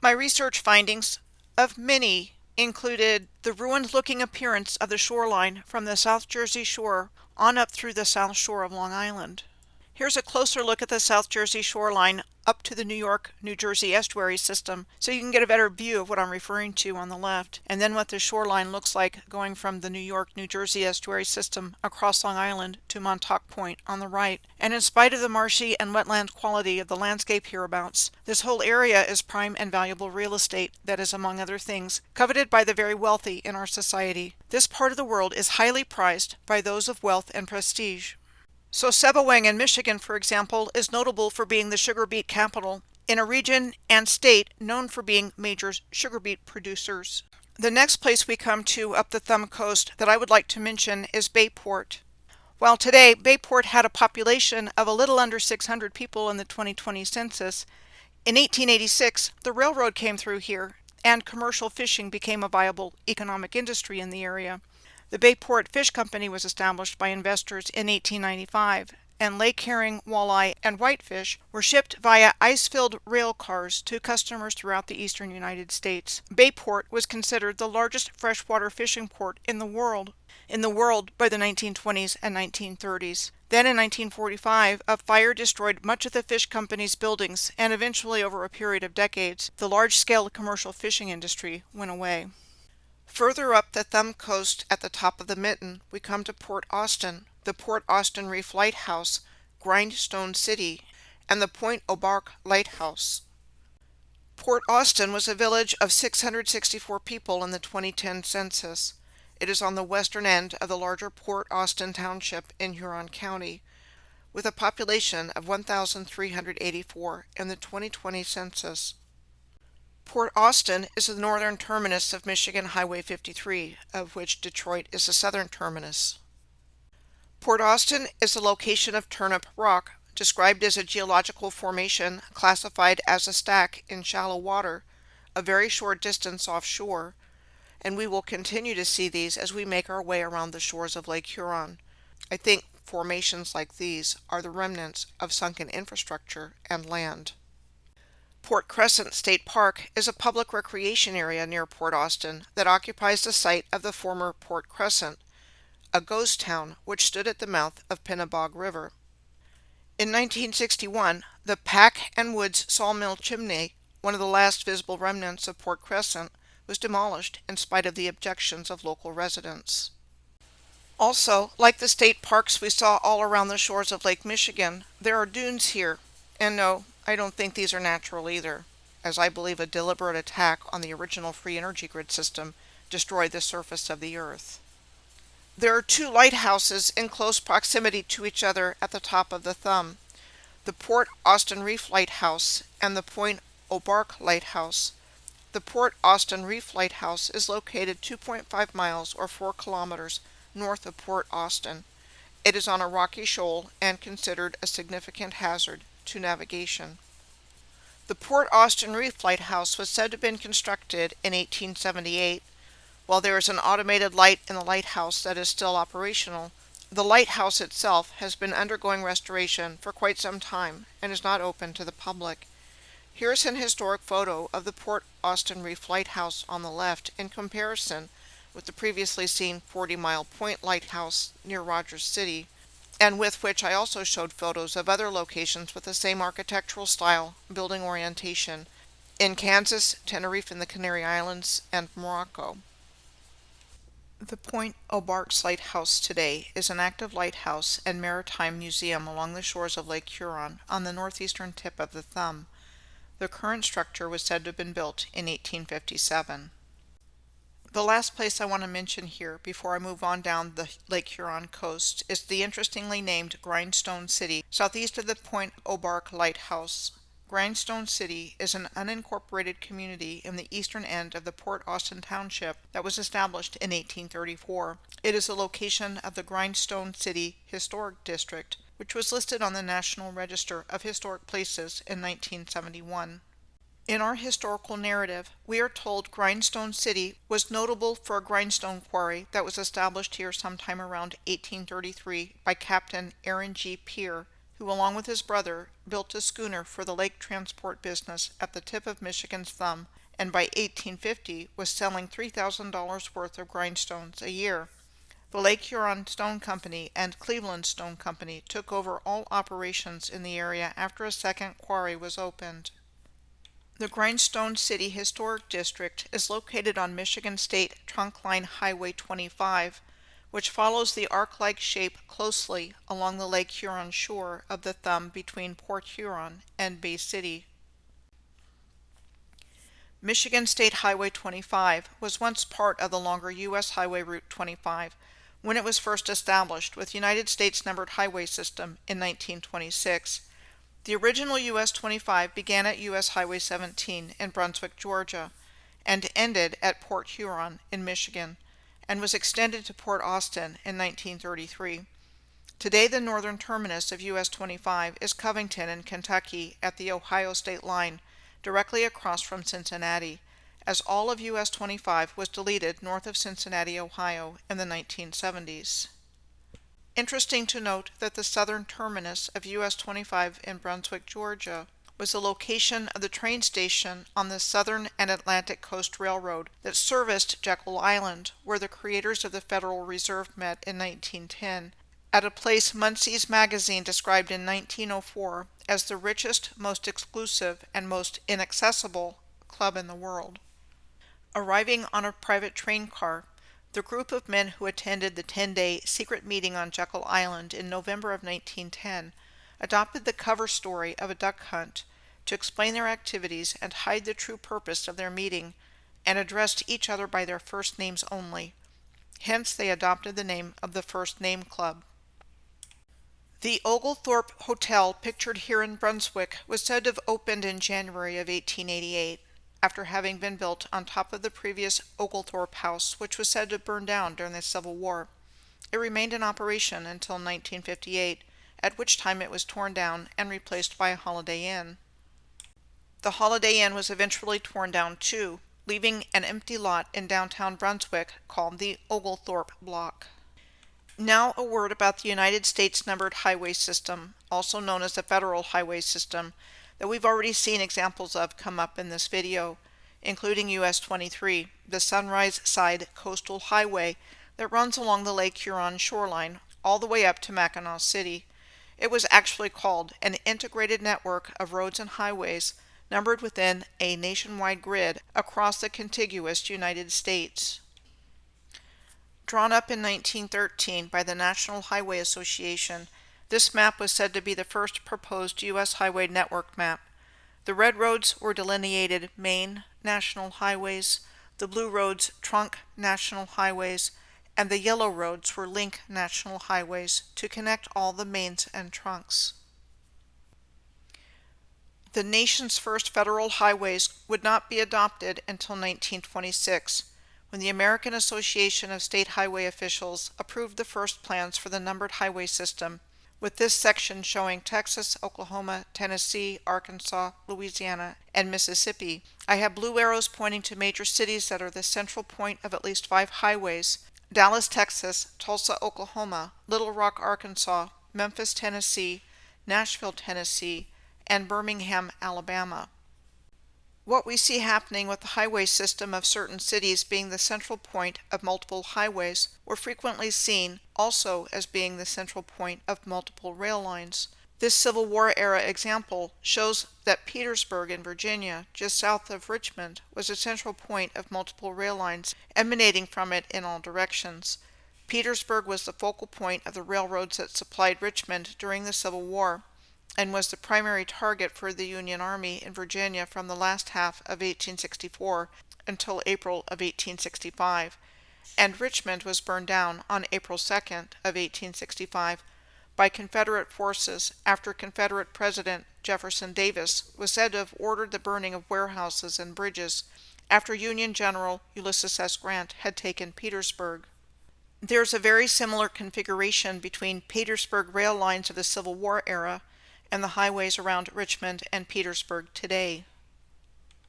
My research findings, of many, included the ruined-looking appearance of the shoreline from the South Jersey shore on up through the South Shore of Long Island. Here's a closer look at the South Jersey shoreline up to the New York, New Jersey estuary system, so you can get a better view of what I'm referring to on the left, and then what the shoreline looks like going from the New York, New Jersey estuary system across Long Island to Montauk Point on the right. And in spite of the marshy and wetland quality of the landscape hereabouts, this whole area is prime and valuable real estate that is, among other things, coveted by the very wealthy in our society. This part of the world is highly prized by those of wealth and prestige. So Cheboygan in Michigan, for example, is notable for being the sugar beet capital in a region and state known for being major sugar beet producers. The next place we come to up the Thumb Coast that I would like to mention is Bayport. While today Bayport had a population of a little under 600 people in the 2020 census, in 1886 the railroad came through here and commercial fishing became a viable economic industry in the area. The Bayport Fish Company was established by investors in 1895, and lake herring, walleye, and whitefish were shipped via ice-filled rail cars to customers throughout the eastern United States. Bayport was considered the largest freshwater fishing port in the world by the 1920s and 1930s. Then in 1945, a fire destroyed much of the fish company's buildings, and eventually over a period of decades, the large-scale commercial fishing industry went away. Further up the Thumb Coast at the top of the mitten, we come to Port Austin, the Port Austin Reef Lighthouse, Grindstone City, and the Point O'Bark Lighthouse. Port Austin was a village of 664 people in the 2010 census. It is on the western end of the larger Port Austin Township in Huron County, with a population of 1,384 in the 2020 census. Port Austin is the northern terminus of Michigan Highway 53, of which Detroit is the southern terminus. Port Austin is the location of Turnip Rock, described as a geological formation classified as a stack in shallow water, a very short distance offshore, and we will continue to see these as we make our way around the shores of Lake Huron. I think formations like these are the remnants of sunken infrastructure and land. Port Crescent State Park is a public recreation area near Port Austin that occupies the site of the former Port Crescent, a ghost town which stood at the mouth of Pinnebog River. In 1961, the Pack and Woods sawmill chimney, one of the last visible remnants of Port Crescent, was demolished in spite of the objections of local residents. Also, like the state parks we saw all around the shores of Lake Michigan, there are dunes here. And no, I don't think these are natural either, as I believe a deliberate attack on the original free energy grid system destroyed the surface of the earth. There are two lighthouses in close proximity to each other at the top of the thumb, the Port Austin Reef Lighthouse and the Point O'Bark Lighthouse. The Port Austin Reef Lighthouse is located 2.5 miles or 4 kilometers north of Port Austin. It is on a rocky shoal and considered a significant hazard to navigation. The Port Austin Reef Lighthouse was said to have been constructed in 1878. While there is an automated light in the lighthouse that is still operational, the lighthouse itself has been undergoing restoration for quite some time and is not open to the public. Here is an historic photo of the Port Austin Reef Lighthouse on the left in comparison with the previously seen 40 Mile Point Lighthouse near Rogers City, and with which I also showed photos of other locations with the same architectural style, building orientation, in Kansas, Tenerife in the Canary Islands, and Morocco. The Point O'Bark Lighthouse today is an active lighthouse and maritime museum along the shores of Lake Huron on the northeastern tip of the thumb. The current structure was said to have been built in 1857. The last place I want to mention here before I move on down the Lake Huron coast is the interestingly named Grindstone City, southeast of the Point O'Bark Lighthouse. Grindstone City is an unincorporated community in the eastern end of the Port Austin Township that was established in 1834. It is the location of the Grindstone City Historic District, which was listed on the National Register of Historic Places in 1971. In our historical narrative, we are told Grindstone City was notable for a grindstone quarry that was established here sometime around 1833 by Captain Aaron G. Peer, who along with his brother built a schooner for the lake transport business at the tip of Michigan's thumb, and by 1850 was selling $3,000 worth of grindstones a year. The Lake Huron Stone Company and Cleveland Stone Company took over all operations in the area after a second quarry was opened. The Grindstone City Historic District is located on Michigan State Trunk Line Highway 25, which follows the arc-like shape closely along the Lake Huron shore of the thumb between Port Huron and Bay City. Michigan State Highway 25 was once part of the longer U.S. Highway Route 25 when it was first established with United States numbered highway system in 1926. The original US 25 began at US Highway 17 in Brunswick, Georgia, and ended at Port Huron in Michigan, and was extended to Port Austin in 1933. Today the northern terminus of US 25 is Covington in Kentucky at the Ohio state line, directly across from Cincinnati, as all of US 25 was deleted north of Cincinnati, Ohio in the 1970s. Interesting to note that the southern terminus of US 25 in Brunswick, Georgia, was the location of the train station on the Southern and Atlantic Coast Railroad that serviced Jekyll Island, where the creators of the Federal Reserve met in 1910, at a place Munsey's magazine described in 1904 as the richest, most exclusive, and most inaccessible club in the world. Arriving on a private train car, the group of men who attended the 10-day secret meeting on Jekyll Island in November of 1910 adopted the cover story of a duck hunt to explain their activities and hide the true purpose of their meeting, and addressed each other by their first names only. Hence they adopted the name of the First Name Club. The Oglethorpe Hotel pictured here in Brunswick was said to have opened in January of 1888. After having been built on top of the previous Oglethorpe House, which was said to burn down during the Civil War. It remained in operation until 1958, at which time it was torn down and replaced by a Holiday Inn. The Holiday Inn was eventually torn down too, leaving an empty lot in downtown Brunswick called the Oglethorpe Block. Now a word about the United States numbered highway system, also known as the Federal Highway System, that we've already seen examples of come up in this video, including US 23, the Sunrise Side Coastal Highway that runs along the Lake Huron shoreline all the way up to Mackinac City. It was actually called an integrated network of roads and highways numbered within a nationwide grid across the contiguous United States. Drawn up in 1913 by the National Highway Association, this map was said to be the first proposed U.S. highway network map. The red roads were delineated main national highways, the blue roads trunk national highways, and the yellow roads were link national highways to connect all the mains and trunks. The nation's first federal highways would not be adopted until 1926, when the American Association of State Highway Officials approved the first plans for the numbered highway system, with this section showing Texas, Oklahoma, Tennessee, Arkansas, Louisiana, and Mississippi. I have blue arrows pointing to major cities that are the central point of at least 5 highways: Dallas, Texas, Tulsa, Oklahoma, Little Rock, Arkansas, Memphis, Tennessee, Nashville, Tennessee, and Birmingham, Alabama. What we see happening with the highway system of certain cities being the central point of multiple highways were frequently seen also as being the central point of multiple rail lines. This Civil War era example shows that Petersburg in Virginia, just south of Richmond, was a central point of multiple rail lines emanating from it in all directions. Petersburg was the focal point of the railroads that supplied Richmond during the Civil War, and was the primary target for the Union Army in Virginia from the last half of 1864 until April of 1865, and Richmond was burned down on April 2nd of 1865 by Confederate forces after Confederate President Jefferson Davis was said to have ordered the burning of warehouses and bridges after Union General Ulysses S. Grant had taken Petersburg. There's a very similar configuration between Petersburg rail lines of the Civil War era and the highways around Richmond and Petersburg today.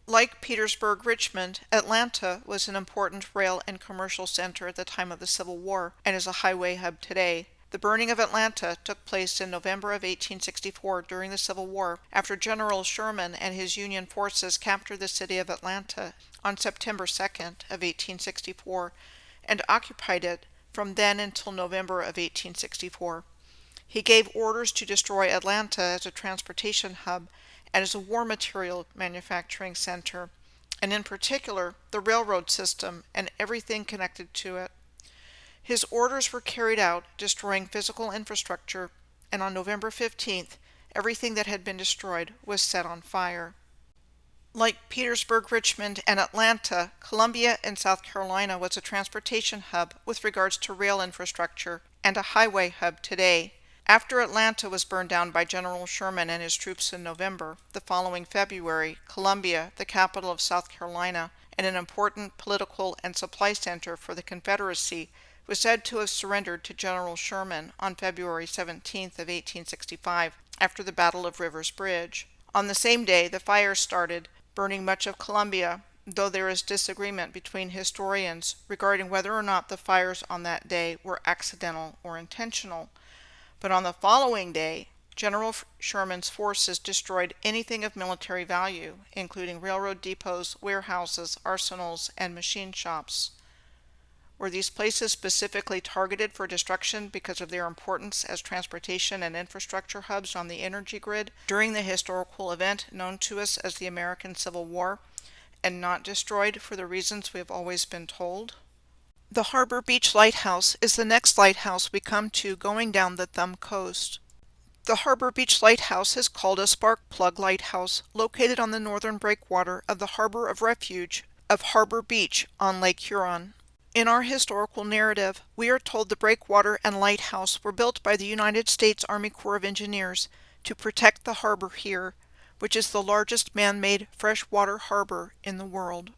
Like Petersburg, Richmond, Atlanta was an important rail and commercial center at the time of the Civil War and is a highway hub today. The burning of Atlanta took place in November of 1864 during the Civil War after General Sherman and his Union forces captured the city of Atlanta on September 2nd of 1864 and occupied it from then until November of 1864. He gave orders to destroy Atlanta as a transportation hub and as a war material manufacturing center, and in particular the railroad system and everything connected to it. His orders were carried out, destroying physical infrastructure, and on November 15th, everything that had been destroyed was set on fire. Like Petersburg, Richmond, and Atlanta, Columbia in South Carolina was a transportation hub with regards to rail infrastructure and a highway hub today. After Atlanta was burned down by General Sherman and his troops in November, the following February, Columbia, the capital of South Carolina and an important political and supply center for the Confederacy, was said to have surrendered to General Sherman on February 17th of 1865 after the Battle of Rivers Bridge. On the same day, the fires started, burning much of Columbia, though there is disagreement between historians regarding whether or not the fires on that day were accidental or intentional. But on the following day, General Sherman's forces destroyed anything of military value, including railroad depots, warehouses, arsenals, and machine shops. Were these places specifically targeted for destruction because of their importance as transportation and infrastructure hubs on the energy grid during the historical event known to us as the American Civil War, and not destroyed for the reasons we have always been told? The Harbor Beach Lighthouse is the next lighthouse we come to going down the Thumb Coast. The Harbor Beach Lighthouse is called a spark plug lighthouse located on the northern breakwater of the Harbor of Refuge of Harbor Beach on Lake Huron. In our historical narrative, we are told the breakwater and lighthouse were built by the United States Army Corps of Engineers to protect the harbor here, which is the largest man-made freshwater harbor in the world.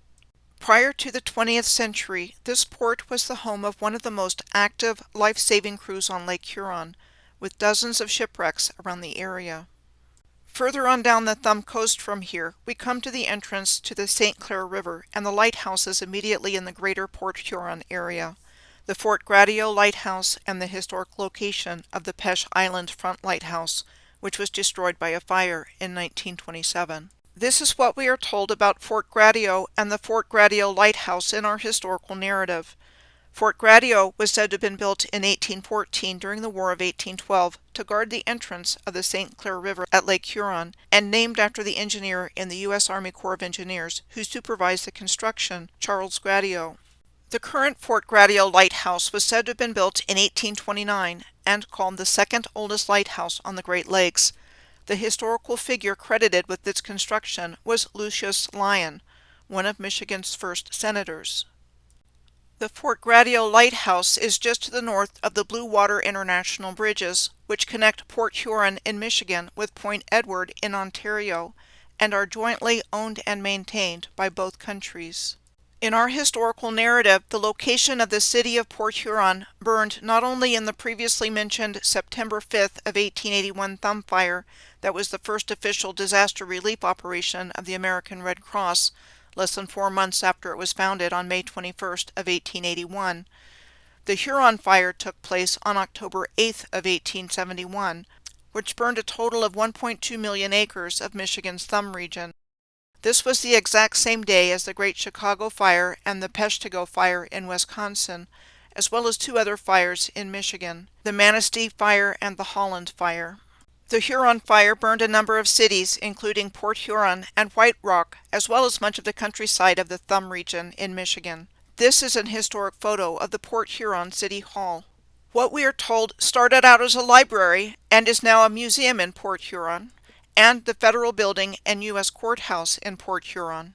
Prior to the 20th century, this port was the home of one of the most active life-saving crews on Lake Huron, with dozens of shipwrecks around the area. Further on down the Thumb Coast from here, we come to the entrance to the St. Clair River and the lighthouses immediately in the greater Port Huron area. The Fort Gradio Lighthouse and the historic location of the Peche Island Front Lighthouse, which was destroyed by a fire in 1927. This is what we are told about Fort Gradio and the Fort Gradio Lighthouse in our historical narrative. Fort Gradio was said to have been built in 1814 during the War of 1812 to guard the entrance of the St. Clair River at Lake Huron, and named after the engineer in the U.S. Army Corps of Engineers who supervised the construction, Charles Gradio. The current Fort Gradio lighthouse was said to have been built in 1829 and called the second oldest lighthouse on the Great Lakes. The historical figure credited with its construction was Lucius Lyon, one of Michigan's first senators. The Fort Gradio Lighthouse is just to the north of the Blue Water International Bridges, which connect Port Huron in Michigan with Point Edward in Ontario, and are jointly owned and maintained by both countries. In our historical narrative, the location of the city of Port Huron burned not only in the previously mentioned September 5th of 1881 Thumb Fire, that was the first official disaster relief operation of the American Red Cross, less than 4 months after it was founded on May 21st of 1881. The Huron Fire took place on October 8th of 1871, which burned a total of 1.2 million acres of Michigan's Thumb region. This was the exact same day as the Great Chicago Fire and the Peshtigo Fire in Wisconsin, as well as 2 other fires in Michigan, the Manistee Fire and the Holland Fire. The Huron Fire burned a number of cities, including Port Huron and White Rock, as well as much of the countryside of the Thumb region in Michigan. This is an historic photo of the Port Huron City Hall. What we are told started out as a library and is now a museum in Port Huron, and the Federal Building and U.S. Courthouse in Port Huron.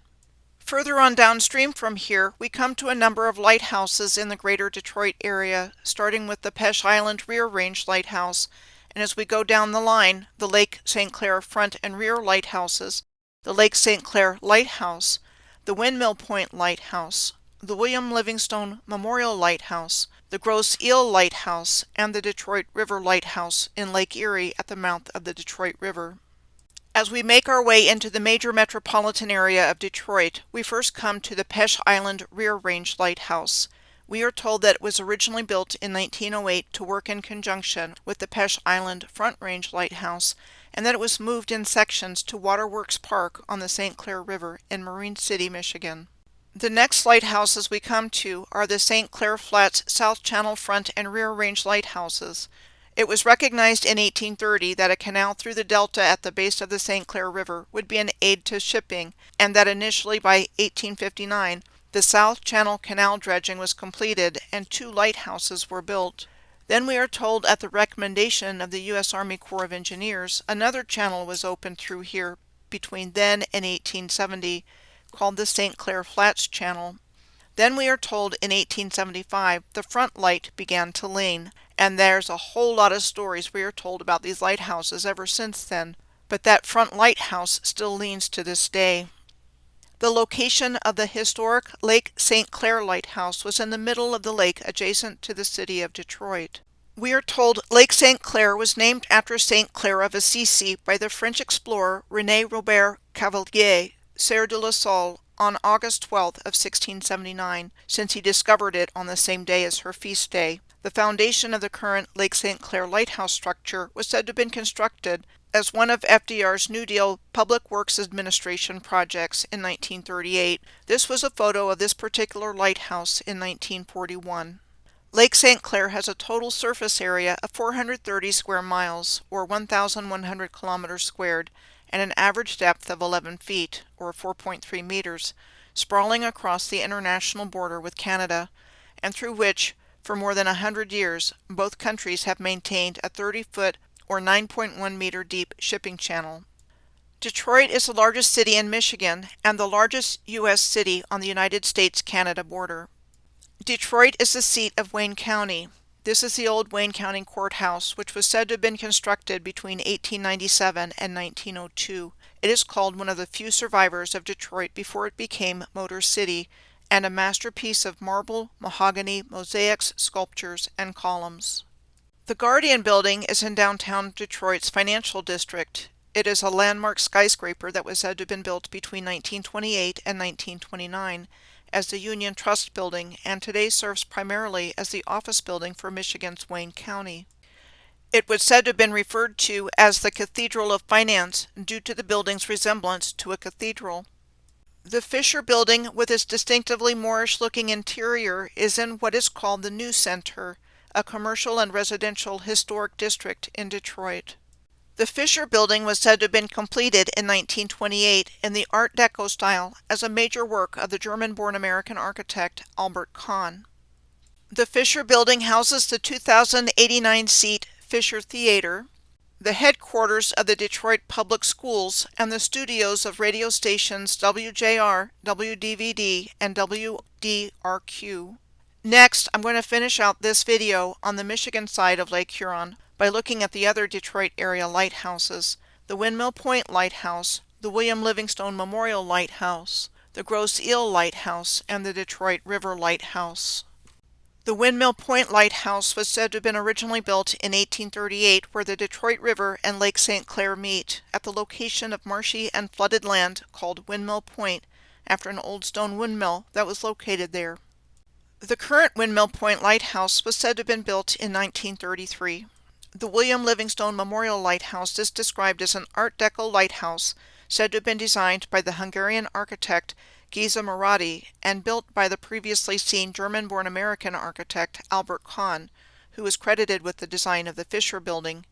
Further on downstream from here, we come to a number of lighthouses in the greater Detroit area, starting with the Peche Island Rear Range Lighthouse, and as we go down the line, the Lake St. Clair Front and Rear Lighthouses, the Lake St. Clair Lighthouse, the Windmill Point Lighthouse, the William Livingstone Memorial Lighthouse, the Grosse Ile Lighthouse, and the Detroit River Lighthouse in Lake Erie at the mouth of the Detroit River. As we make our way into the major metropolitan area of Detroit, we first come to the Peche Island Rear Range Lighthouse. We are told that it was originally built in 1908 to work in conjunction with the Peche Island Front Range Lighthouse, and that it was moved in sections to Waterworks Park on the St. Clair River in Marine City, Michigan. The next lighthouses we come to are the St. Clair Flats South Channel Front and Rear Range Lighthouses. It was recognized in 1830 that a canal through the delta at the base of the St. Clair River would be an aid to shipping, and that initially by 1859 the South Channel Canal dredging was completed and 2 lighthouses were built. Then we are told at the recommendation of the U.S. Army Corps of Engineers, another channel was opened through here between then and 1870, called the St. Clair Flats Channel. Then we are told in 1875 the front light began to lean, and there's a whole lot of stories we are told about these lighthouses ever since then, but that front lighthouse still leans to this day. The location of the historic Lake St. Clair Lighthouse was in the middle of the lake adjacent to the city of Detroit. We are told Lake St. Clair was named after St. Clair of Assisi by the French explorer René Robert Cavelier, Sieur de la Salle, on August 12th of 1679, since he discovered it on the same day as her feast day. The foundation of the current Lake St. Clair lighthouse structure was said to have been constructed as one of FDR's New Deal Public Works Administration projects in 1938. This was a photo of this particular lighthouse in 1941. Lake St. Clair has a total surface area of 430 square miles, or 1,100 kilometers squared, and an average depth of 11 feet, or 4.3 meters, sprawling across the international border with Canada, and through which, for more than 100 years, both countries have maintained a 30-foot or 9.1 meter deep shipping channel. Detroit is the largest city in Michigan and the largest U.S. city on the United States-Canada border. Detroit is the seat of Wayne County. This is the old Wayne County Courthouse, which was said to have been constructed between 1897 and 1902. It is called one of the few survivors of Detroit before it became Motor City, and a masterpiece of marble, mahogany, mosaics, sculptures, and columns. The Guardian Building is in downtown Detroit's financial district. It is a landmark skyscraper that was said to have been built between 1928 and 1929 as the Union Trust Building, and today serves primarily as the office building for Michigan's Wayne County. It was said to have been referred to as the Cathedral of Finance due to the building's resemblance to a cathedral. The Fisher Building, with its distinctively Moorish-looking interior, is in what is called the New Center, a commercial and residential historic district in Detroit. The Fisher Building was said to have been completed in 1928 in the Art Deco style as a major work of the German-born American architect Albert Kahn. The Fisher Building houses the 2,089-seat Fisher Theater, the headquarters of the Detroit Public Schools, and the studios of radio stations WJR, WDVD, and WDRQ. Next, I'm going to finish out this video on the Michigan side of Lake Huron by looking at the other Detroit area lighthouses, the Windmill Point Lighthouse, the William Livingstone Memorial Lighthouse, the Grosse Ile Lighthouse, and the Detroit River Lighthouse. The Windmill Point Lighthouse was said to have been originally built in 1838 where the Detroit River and Lake St. Clair meet, at the location of marshy and flooded land called Windmill Point, after an old stone windmill that was located there. The current Windmill Point Lighthouse was said to have been built in 1933. The William Livingstone Memorial Lighthouse is described as an Art Deco lighthouse said to have been designed by the Hungarian architect Géza Maradi and built by the previously seen German-born American architect Albert Kahn, who is credited with the design of the Fisher Building.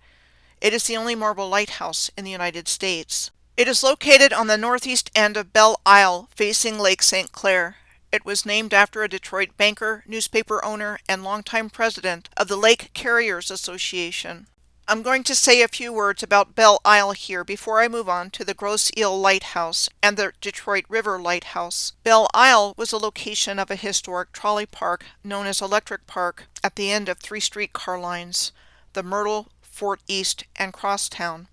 It is the only marble lighthouse in the United States. It is located on the northeast end of Belle Isle, facing Lake St. Clair. It was named after a Detroit banker, newspaper owner, and longtime president of the Lake Carriers Association. I'm going to say a few words about Belle Isle here before I move on to the Grosse Ile Lighthouse and the Detroit River Lighthouse. Belle Isle was a location of a historic trolley park known as Electric Park at the end of 3 streetcar lines, the Myrtle, Fort East, and Crosstown,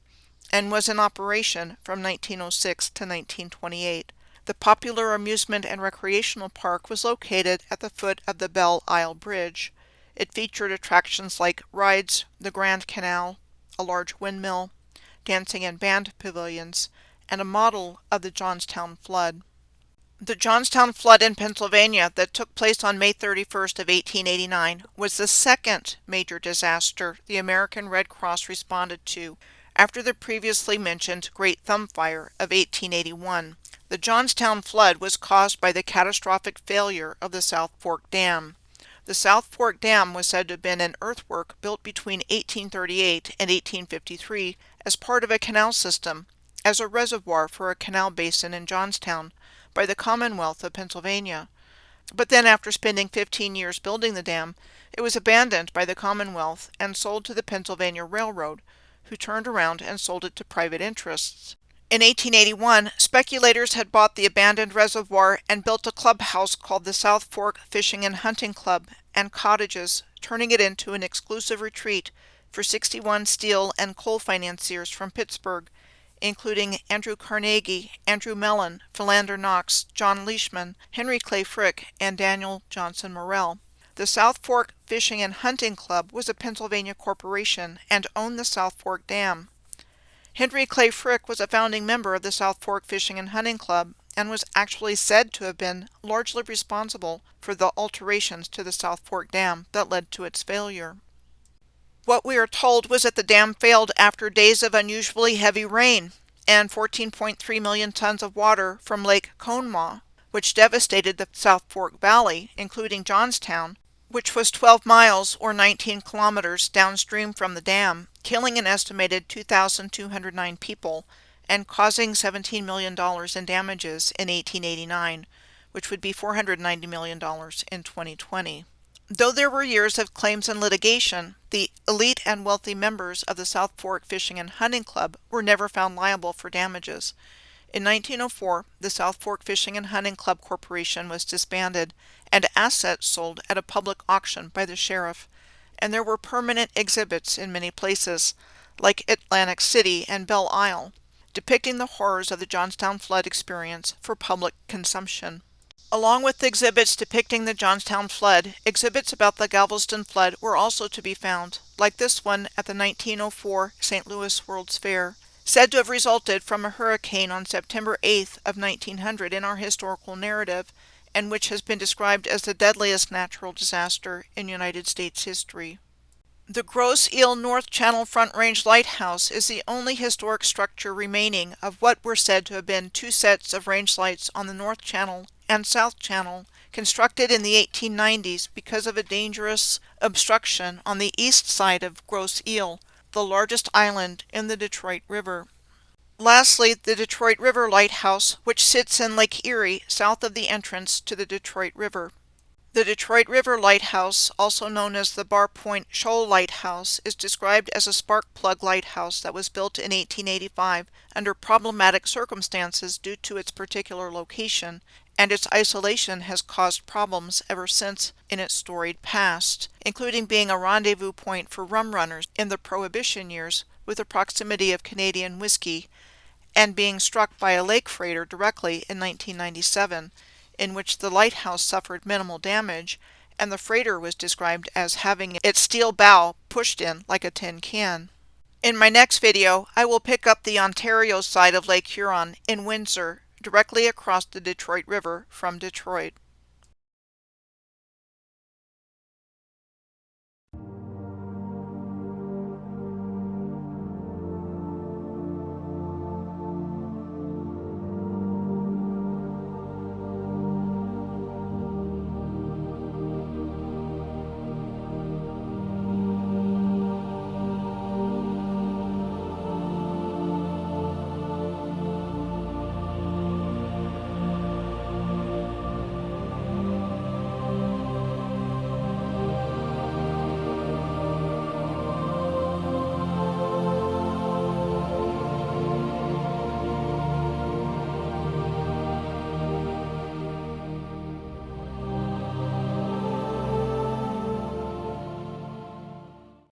and was in operation from 1906 to 1928. The popular amusement and recreational park was located at the foot of the Belle Isle Bridge. It featured attractions like rides, the Grand Canal, a large windmill, dancing and band pavilions, and a model of the Johnstown flood. The Johnstown flood in Pennsylvania that took place on May 31st of 1889 was the second major disaster the American Red Cross responded to after the previously mentioned Great Thumb Fire of 1881. The Johnstown flood was caused by the catastrophic failure of the South Fork Dam. The South Fork Dam was said to have been an earthwork built between 1838 and 1853 as part of a canal system, as a reservoir for a canal basin in Johnstown, by the Commonwealth of Pennsylvania. But then, after spending 15 years building the dam, it was abandoned by the Commonwealth and sold to the Pennsylvania Railroad, who turned around and sold it to private interests. In 1881, speculators had bought the abandoned reservoir and built a clubhouse called the South Fork Fishing and Hunting Club and cottages, turning it into an exclusive retreat for 61 steel and coal financiers from Pittsburgh, including Andrew Carnegie, Andrew Mellon, Philander Knox, John Leishman, Henry Clay Frick, and Daniel Johnson Morrell. The South Fork Fishing and Hunting Club was a Pennsylvania corporation and owned the South Fork Dam. Henry Clay Frick was a founding member of the South Fork Fishing and Hunting Club and was actually said to have been largely responsible for the alterations to the South Fork Dam that led to its failure. What we are told was that the dam failed after days of unusually heavy rain and 14.3 million tons of water from Lake Conemaugh, which devastated the South Fork Valley, including Johnstown, which was 12 miles or 19 kilometers downstream from the dam, killing an estimated 2,209 people and causing $17 million in damages in 1889, which would be $490 million in 2020. Though there were years of claims and litigation, the elite and wealthy members of the South Fork Fishing and Hunting Club were never found liable for damages. In 1904, the South Fork Fishing and Hunting Club Corporation was disbanded and assets sold at a public auction by the sheriff, and there were permanent exhibits in many places, like Atlantic City and Belle Isle, depicting the horrors of the Johnstown flood experience for public consumption. Along with exhibits depicting the Johnstown flood, exhibits about the Galveston flood were also to be found, like this one at the 1904 St. Louis World's Fair, said to have resulted from a hurricane on September 8th of 1900 in our historical narrative, and which has been described as the deadliest natural disaster in United States history. The Grosse Ile North Channel Front Range Lighthouse is the only historic structure remaining of what were said to have been two sets of range lights on the North Channel and South Channel, constructed in the 1890s because of a dangerous obstruction on the east side of Grosse Ile, the largest island in the Detroit River. Lastly, the Detroit River Lighthouse, which sits in Lake Erie, south of the entrance to the Detroit River. The Detroit River Lighthouse, also known as the Bar Point Shoal Lighthouse, is described as a spark plug lighthouse that was built in 1885 under problematic circumstances due to its particular location, and its isolation has caused problems ever since in its storied past, including being a rendezvous point for rum runners in the Prohibition years with the proximity of Canadian whiskey, and being struck by a lake freighter directly in 1997, in which the lighthouse suffered minimal damage, and the freighter was described as having its steel bow pushed in like a tin can. In my next video, I will pick up the Ontario side of Lake Huron in Windsor, directly across the Detroit River from Detroit.